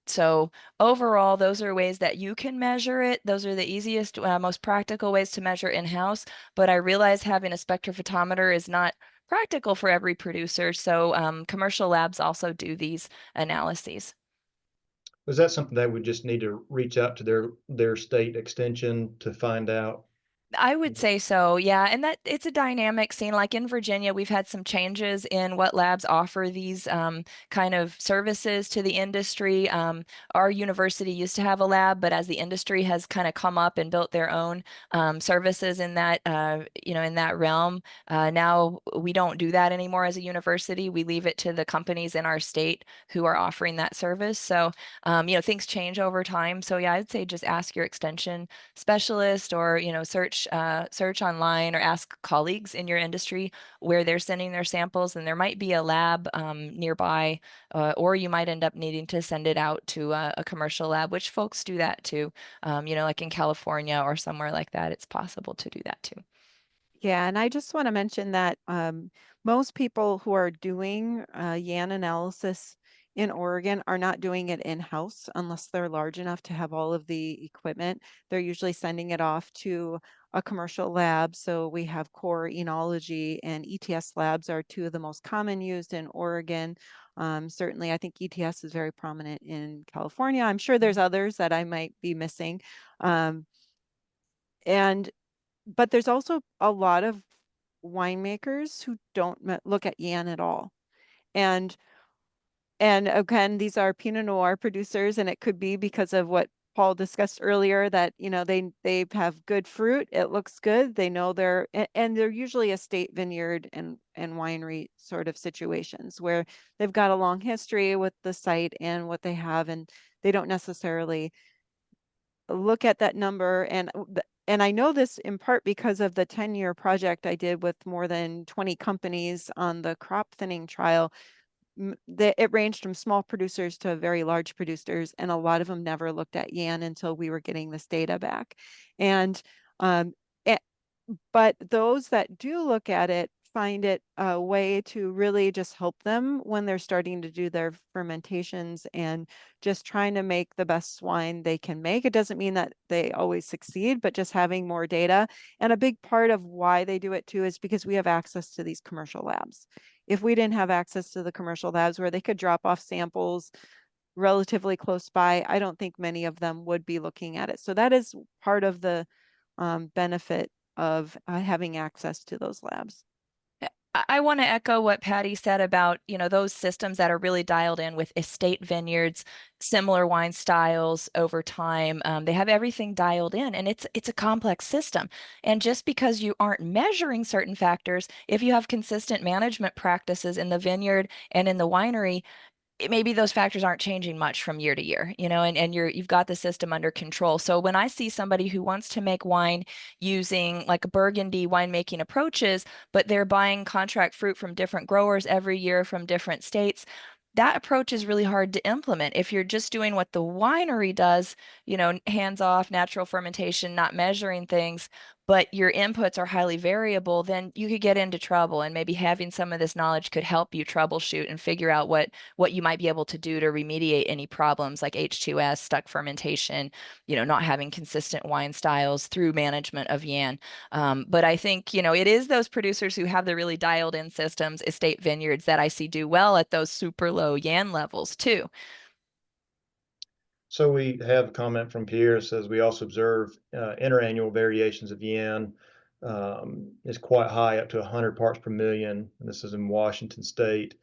So overall, those are ways that you can measure it. Those are the easiest, most practical ways to measure in-house, but I realize having a spectrophotometer is not practical for every producer. So commercial labs also do these analyses. Was that something that we just need to reach out to their state extension to find out? I would say so, yeah. And that it's a dynamic scene. Like in Virginia, we've had some changes in what labs offer these kind of services to the industry. Our university used to have a lab, but as the industry has kind of come up and built their own services in that, in that realm, now we don't do that anymore as a university. We leave it to the companies in our state who are offering that service. So, things change over time. So yeah, I'd say just ask your extension specialist or, search online or ask colleagues in your industry where they're sending their samples, and there might be a lab nearby, or you might end up needing to send it out to a commercial lab, which folks do that too. Like in California or somewhere like that, it's possible to do that too. Yeah, and I just want to mention that most people who are doing YAN analysis in Oregon are not doing it in-house unless they're large enough to have all of the equipment. They're usually sending it off to a commercial lab. So we have Core Enology and ETS labs are two of the most common used in Oregon. Certainly, I think ETS is very prominent in California. I'm sure there's others that I might be missing. But there's also a lot of winemakers who don't look at YAN at all. And again, these are Pinot Noir producers, and it could be because of what Paul discussed earlier that, they have good fruit. It looks good. They know and they're usually estate vineyard and winery sort of situations where they've got a long history with the site and what they have, and they don't necessarily look at that number. And I know this in part because of the 10-year project I did with more than 20 companies on the crop thinning trial. It ranged from small producers to very large producers, and a lot of them never looked at YAN until we were getting this data back. And but those that do look at it find it a way to really just help them when they're starting to do their fermentations and just trying to make the best wine they can make. It doesn't mean that they always succeed, but just having more data. And a big part of why they do it too is because we have access to these commercial labs. If we didn't have access to the commercial labs where they could drop off samples relatively close by, I don't think many of them would be looking at it. So that is part of the benefit of having access to those labs. I want to echo what Patty said about, those systems that are really dialed in with estate vineyards, similar wine styles over time. They have everything dialed in, and it's a complex system. And just because you aren't measuring certain factors, if you have consistent management practices in the vineyard and in the winery, maybe those factors aren't changing much from year to year, and you've got the system under control. So when I see somebody who wants to make wine using like Burgundy winemaking approaches, but they're buying contract fruit from different growers every year from different states, that approach is really hard to implement. If you're just doing what the winery does, hands off, natural fermentation, not measuring things, but your inputs are highly variable, then you could get into trouble. And maybe having some of this knowledge could help you troubleshoot and figure out what you might be able to do to remediate any problems like H2S, stuck fermentation, not having consistent wine styles through management of Yan. But I think, it is those producers who have the really dialed in systems, estate vineyards, that I see do well at those super low Yan levels too. So we have a comment from Pierre that says we also observe interannual variations of yen is quite high, up to 100 parts per million. And this is in Washington State.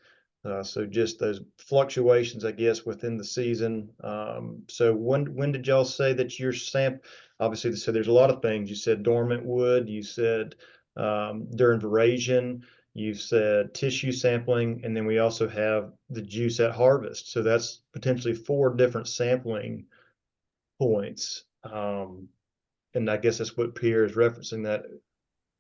So just those fluctuations, I guess, within the season. So when did y'all say that your obviously, so there's a lot of things. You said dormant wood, you said during veraison, you said tissue sampling, and then we also have the juice at harvest. So that's potentially 4 different sampling points. And I guess that's what Pierre is referencing, that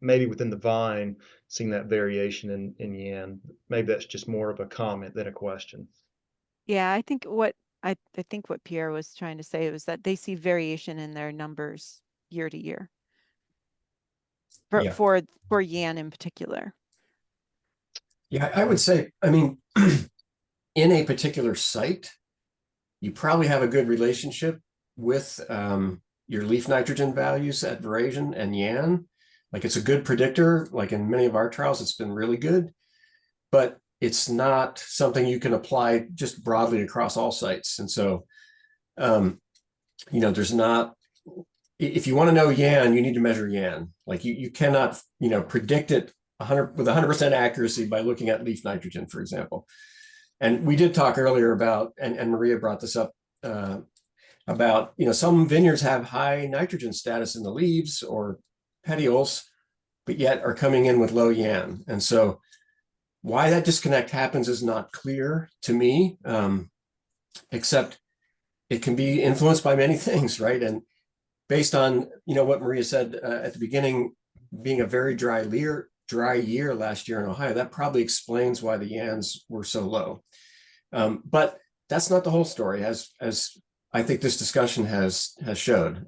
maybe within the vine, seeing that variation in Yan. Maybe that's just more of a comment than a question. Yeah, I think what Pierre was trying to say was that they see variation in their numbers year to year for Yan in particular. Yeah, I would say, I mean, in a particular site, you probably have a good relationship with your leaf nitrogen values at veraison and Yan. Like, it's a good predictor. Like in many of our trials, it's been really good, but it's not something you can apply just broadly across all sites. And so, there's not, if you want to know Yan, you need to measure Yan. Like you cannot, predict it with 100% accuracy by looking at leaf nitrogen, for example. And we did talk earlier about, and Maria brought this up, about, some vineyards have high nitrogen status in the leaves or petioles, but yet are coming in with low Yan. And so why that disconnect happens is not clear to me, except it can be influenced by many things, right? And based on, what Maria said at the beginning, being a very dry year last year in Ohio, that probably explains why the Yans were so low. But that's not the whole story, as I think this discussion has showed.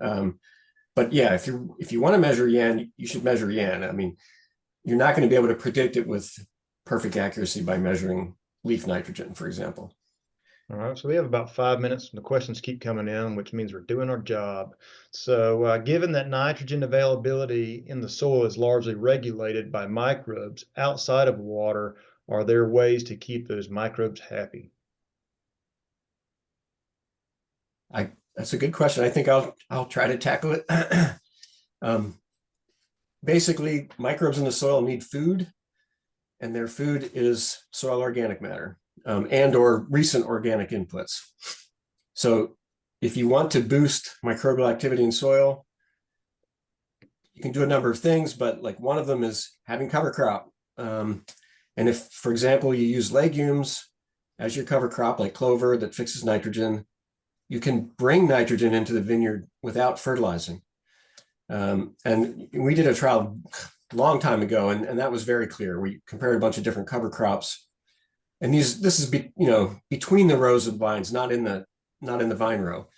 But yeah, if you want to measure Yan, you should measure Yan. I mean, you're not going to be able to predict it with perfect accuracy by measuring leaf nitrogen, for example. All right, so we have about 5 minutes and the questions keep coming in, which means we're doing our job. So given that nitrogen availability in the soil is largely regulated by microbes outside of water, are there ways to keep those microbes happy? That's a good question. I think I'll try to tackle it. Basically, microbes in the soil need food, and their food is soil organic matter. And or recent organic inputs. So if you want to boost microbial activity in soil, you can do a number of things, but like one of them is having cover crop. And if, for example, you use legumes as your cover crop, like clover that fixes nitrogen, you can bring nitrogen into the vineyard without fertilizing. And we did a trial a long time ago, and that was very clear. We compared a bunch of different cover crops. And this is between the rows of vines, not in the vine row.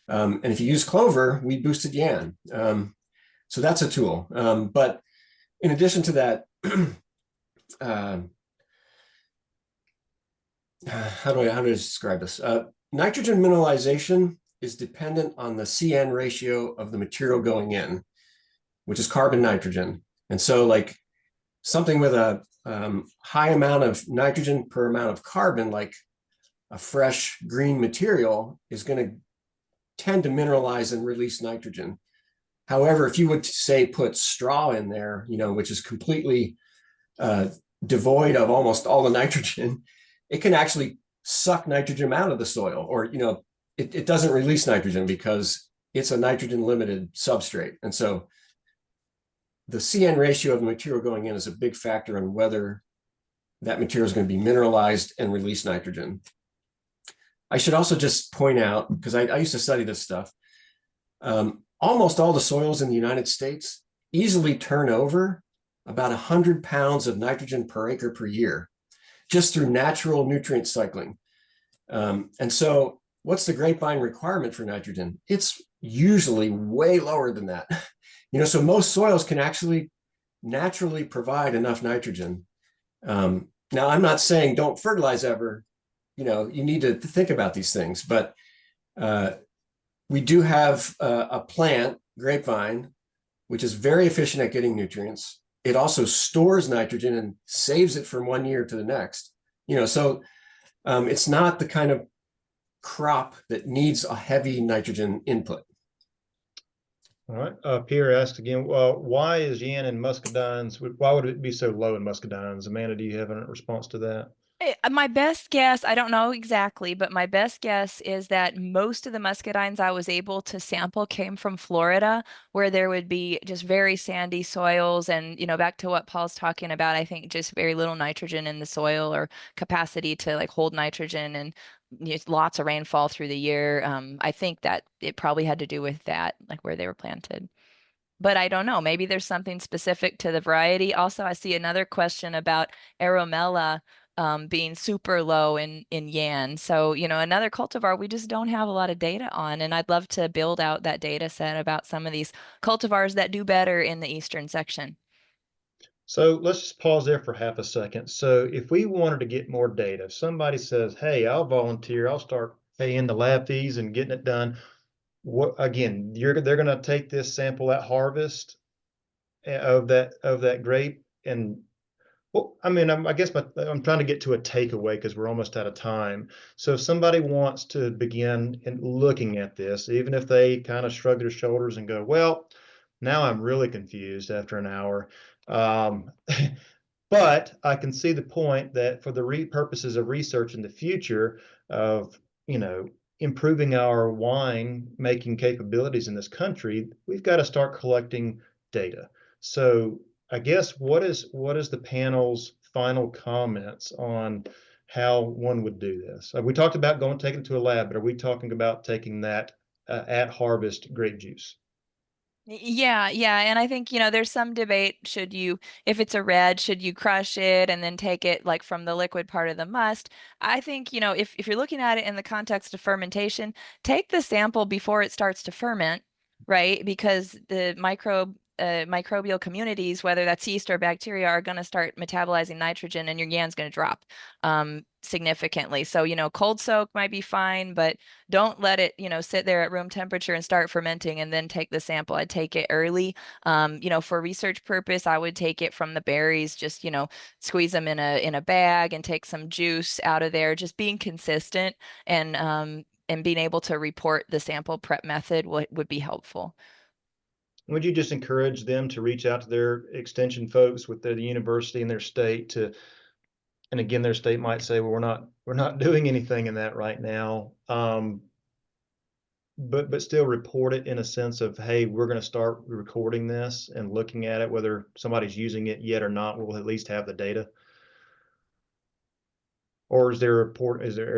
And if you use clover, we boosted Yan. So that's a tool. But in addition to that, how do I describe this? Nitrogen mineralization is dependent on the CN ratio of the material going in, which is carbon nitrogen. And so like something with a high amount of nitrogen per amount of carbon, like a fresh green material is going to tend to mineralize and release nitrogen. However, if you would say put straw in there, which is completely devoid of almost all the nitrogen, it can actually suck nitrogen out of the soil, or it doesn't release nitrogen because it's a nitrogen limited substrate. And so the CN ratio of the material going in is a big factor on whether that material is going to be mineralized and release nitrogen. I should also just point out, because I used to study this stuff, almost all the soils in the United States easily turn over about 100 pounds of nitrogen per acre per year, just through natural nutrient cycling. And so what's the grapevine requirement for nitrogen? It's usually way lower than that. So most soils can actually naturally provide enough nitrogen. Now, I'm not saying don't fertilize ever. You need to think about these things, but we do have a plant, grapevine, which is very efficient at getting nutrients. It also stores nitrogen and saves it from one year to the next. So it's not the kind of crop that needs a heavy nitrogen input. All right. Pierre asks again, why is Yan in muscadines? Why would it be so low in muscadines? Amanda, do you have a response to that? My best guess, I don't know exactly, but my best guess is that most of the muscadines I was able to sample came from Florida, where there would be just very sandy soils. And, back to what Paul's talking about, I think just very little nitrogen in the soil, or capacity to like hold nitrogen, and lots of rainfall through the year. I think that it probably had to do with that, like where they were planted. But I don't know, maybe there's something specific to the variety. Also, I see another question about Aromella being super low in Yan. So, another cultivar we just don't have a lot of data on. And I'd love to build out that data set about some of these cultivars that do better in the eastern section. So let's just pause there for half a second. So if we wanted to get more data, if somebody says, hey, I'll volunteer, I'll start paying the lab fees and getting it done. Again, they're going to take this sample at harvest of that grape. And I guess I'm trying to get to a takeaway because we're almost out of time. So if somebody wants to begin in looking at this, even if they kind of shrug their shoulders and go, well, now I'm really confused after an hour. But I can see the point that for the purposes of research in the future of, improving our wine making capabilities in this country, we've got to start collecting data. So I guess what is the panel's final comments on how one would do this? We talked about taking it to a lab, but are we talking about taking that at harvest grape juice? Yeah. And I think, there's some debate, if it's a red, should you crush it and then take it like from the liquid part of the must? I think, if you're looking at it in the context of fermentation, take the sample before it starts to ferment, right? Because the microbial communities, whether that's yeast or bacteria, are going to start metabolizing nitrogen, and your Yan's going to drop significantly. So, cold soak might be fine, but don't let it, sit there at room temperature and start fermenting and then take the sample. I'd take it early. For research purpose, I would take it from the berries, just, squeeze them in a bag and take some juice out of there, just being consistent and being able to report the sample prep method would be helpful. Would you just encourage them to reach out to their extension folks with the university in their state and again, their state might say, well, we're not doing anything in that right now. But still report it in a sense of, hey, we're going to start recording this and looking at it, whether somebody's using it yet or not, we'll at least have the data. Or is there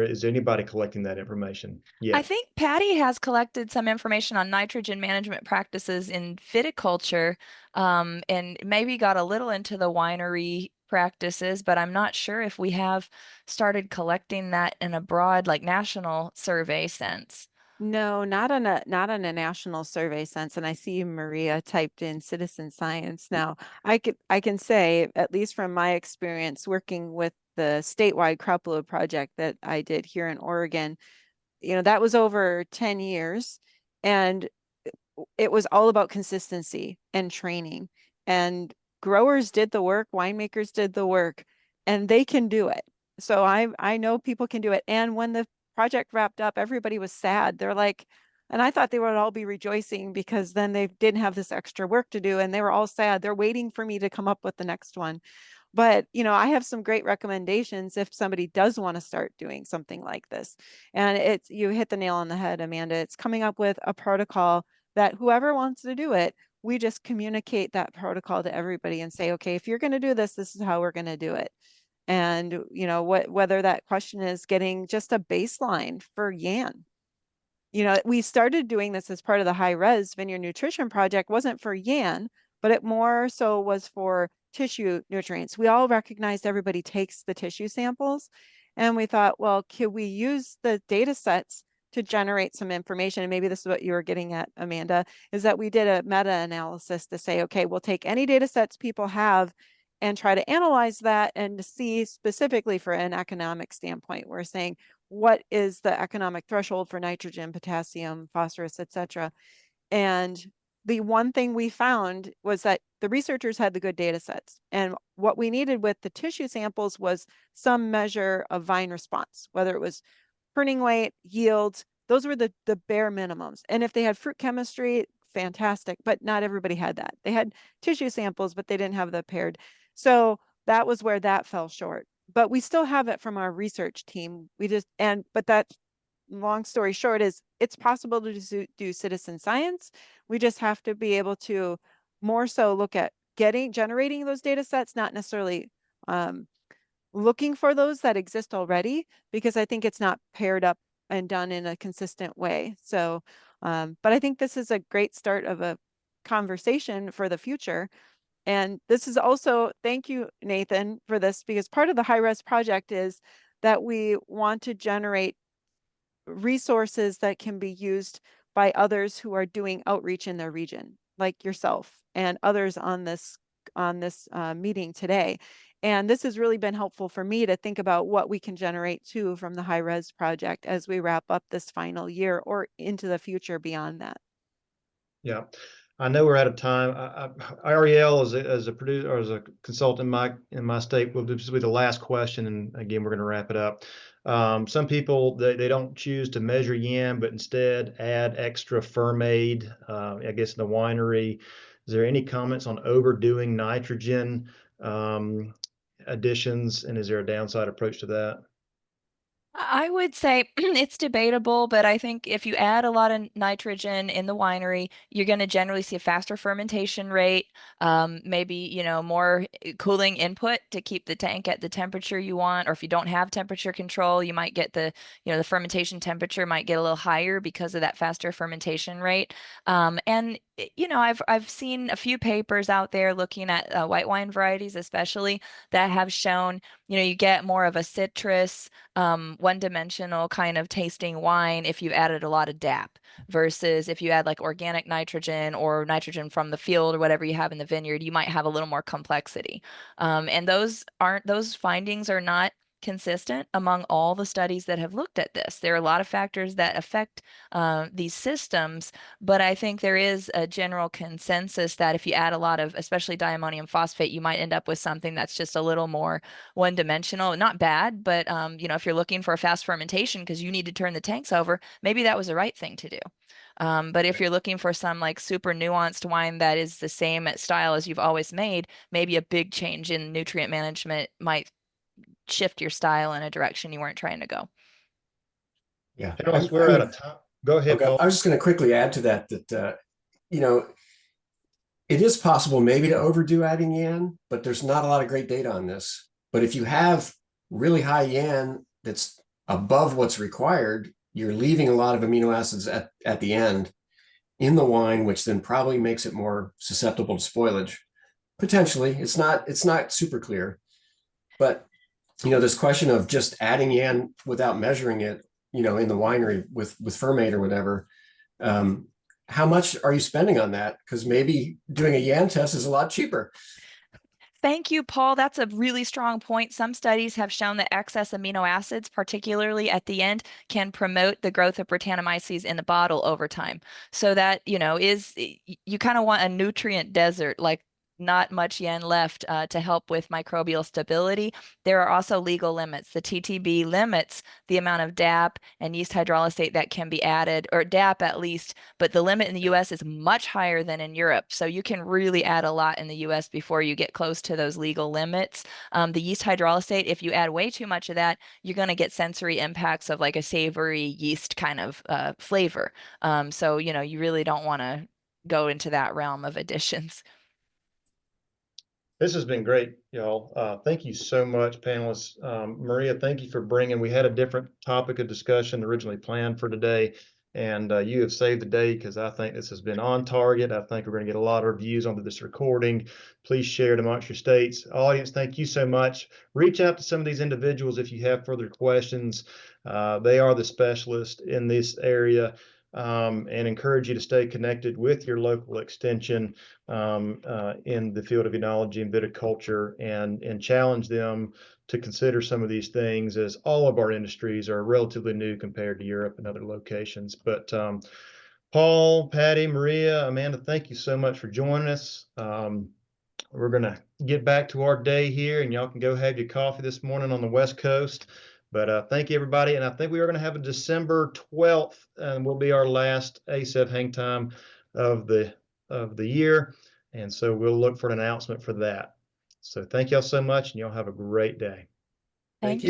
is anybody collecting that information? Yeah. I think Patty has collected some information on nitrogen management practices in viticulture, and maybe got a little into the winery practices, but I'm not sure if we have started collecting that in a broad, like, national survey sense. No, not on a national survey sense. And I see Maria typed in citizen science. Now, I can say, at least from my experience working with the statewide crop load project that I did here in Oregon, that was over 10 years, and it was all about consistency and training. And growers did the work, winemakers did the work, and they can do it. So I know people can do it. And when the project wrapped up, everybody was sad. They're like, and I thought they would all be rejoicing because then they didn't have this extra work to do and they were all sad. They're waiting for me to come up with the next one. But, you know, I have some great recommendations if somebody does want to start doing something like this. And it's, you hit the nail on the head, Amanda. It's coming up with a protocol that whoever wants to do it, we just communicate that protocol to everybody and say, okay, if you're going to do this, this is how we're going to do it. And, you know, whether that question is getting just a baseline for Yan. You know, we started doing this as part of the high res vineyard nutrition project, wasn't for Yan, but it more so was for tissue nutrients. We all recognized everybody takes the tissue samples. And we thought, well, could we use the data sets to generate some information? And maybe this is what you were getting at, Amanda, is that we did a meta-analysis to say, okay, we'll take any data sets people have and try to analyze that and to see specifically for an economic standpoint. We're saying, what is the economic threshold for nitrogen, potassium, phosphorus, etc. And the one thing we found was that the researchers had the good data sets. And what we needed with the tissue samples was some measure of vine response, whether it was pruning weight, yield, those were the bare minimums. And if they had fruit chemistry, fantastic, but not everybody had that. They had tissue samples, but they didn't have the paired. So that was where that fell short. But we still have it from our research team. But that, long story short, is it's possible to do citizen science. We just have to be able to more so look at generating those data sets, not necessarily looking for those that exist already, because I think it's not paired up and done in a consistent way. So, but I think this is a great start of a conversation for the future. And this is also, thank you, Nathan, for this, because part of the high res project is that we want to generate resources that can be used by others who are doing outreach in their region, like yourself and others on this meeting today. And this has really been helpful for me to think about what we can generate too from the high res project as we wrap up this final year or into the future beyond that. Yeah, I know we're out of time. Ariel, as a producer or as a consultant in my state, will this be the last question, and again we're going to wrap it up. Some people they don't choose to measure Yan, but instead add extra fermade. I guess in the winery, is there any comments on overdoing nitrogen additions, and is there a downside approach to that? I would say it's debatable, but I think if you add a lot of nitrogen in the winery, you're going to generally see a faster fermentation rate, maybe, you know, more cooling input to keep the tank at the temperature you want. Or if you don't have temperature control, you might get the fermentation temperature might get a little higher because of that faster fermentation rate. And you know, I've seen a few papers out there looking at white wine varieties, especially, that have shown, you know, you get more of a citrus, one-dimensional kind of tasting wine if you added a lot of DAP versus if you add like organic nitrogen or nitrogen from the field or whatever you have in the vineyard, you might have a little more complexity. And those findings are not consistent among all the studies that have looked at this. There are a lot of factors that affect these systems, but I think there is a general consensus that if you add a lot of, especially diammonium phosphate, you might end up with something that's just a little more one-dimensional. Not bad, but you know, if you're looking for a fast fermentation because you need to turn the tanks over, maybe that was the right thing to do. But if you're looking for some like super nuanced wine that is the same style as you've always made, maybe a big change in nutrient management might shift your style in a direction you weren't trying to go. Yeah, we're out of time. Go ahead, okay. Paul. I was just going to quickly add to that you know, it is possible maybe to overdo adding Yan, but there's not a lot of great data on this. But if you have really high Yan that's above what's required, you're leaving a lot of amino acids at the end in the wine, which then probably makes it more susceptible to spoilage. Potentially, it's not super clear, but you know, this question of just adding Yan without measuring it, you know, in the winery with fermate or whatever, how much are you spending on that? Because maybe doing a Yan test is a lot cheaper. Thank you, Paul. That's a really strong point. Some studies have shown that excess amino acids, particularly at the end, can promote the growth of Brettanomyces in the bottle over time. So that, you know, you kind of want a nutrient desert, like not much yen left to help with microbial stability. There are also legal limits. The TTB limits the amount of DAP and yeast hydrolysate that can be added, or DAP at least, but the limit in the US is much higher than in Europe. So you can really add a lot in the US before you get close to those legal limits. The yeast hydrolysate, if you add way too much of that, you're going to get sensory impacts of like a savory yeast kind of flavor. So, you really don't want to go into that realm of additions. This has been great, y'all. Thank you so much, panelists. Maria, thank you for bringing, we had a different topic of discussion originally planned for today, and you have saved the day because I think this has been on target. I think we're going to get a lot of reviews onto this recording. Please share it amongst your states. Audience, thank you so much. Reach out to some of these individuals if you have further questions. They are the specialists in this area. And encourage you to stay connected with your local extension in the field of enology and viticulture, and challenge them to consider some of these things, as all of our industries are relatively new compared to Europe and other locations. But Paul, Patty, Maria, Amanda, thank you so much for joining us. We're going to get back to our day here, and y'all can go have your coffee this morning on the West Coast. But thank you, everybody. And I think we are going to have a December 12th, and will be our last ASEV hang time of the year. And so we'll look for an announcement for that. So thank y'all so much, and y'all have a great day. Thank you.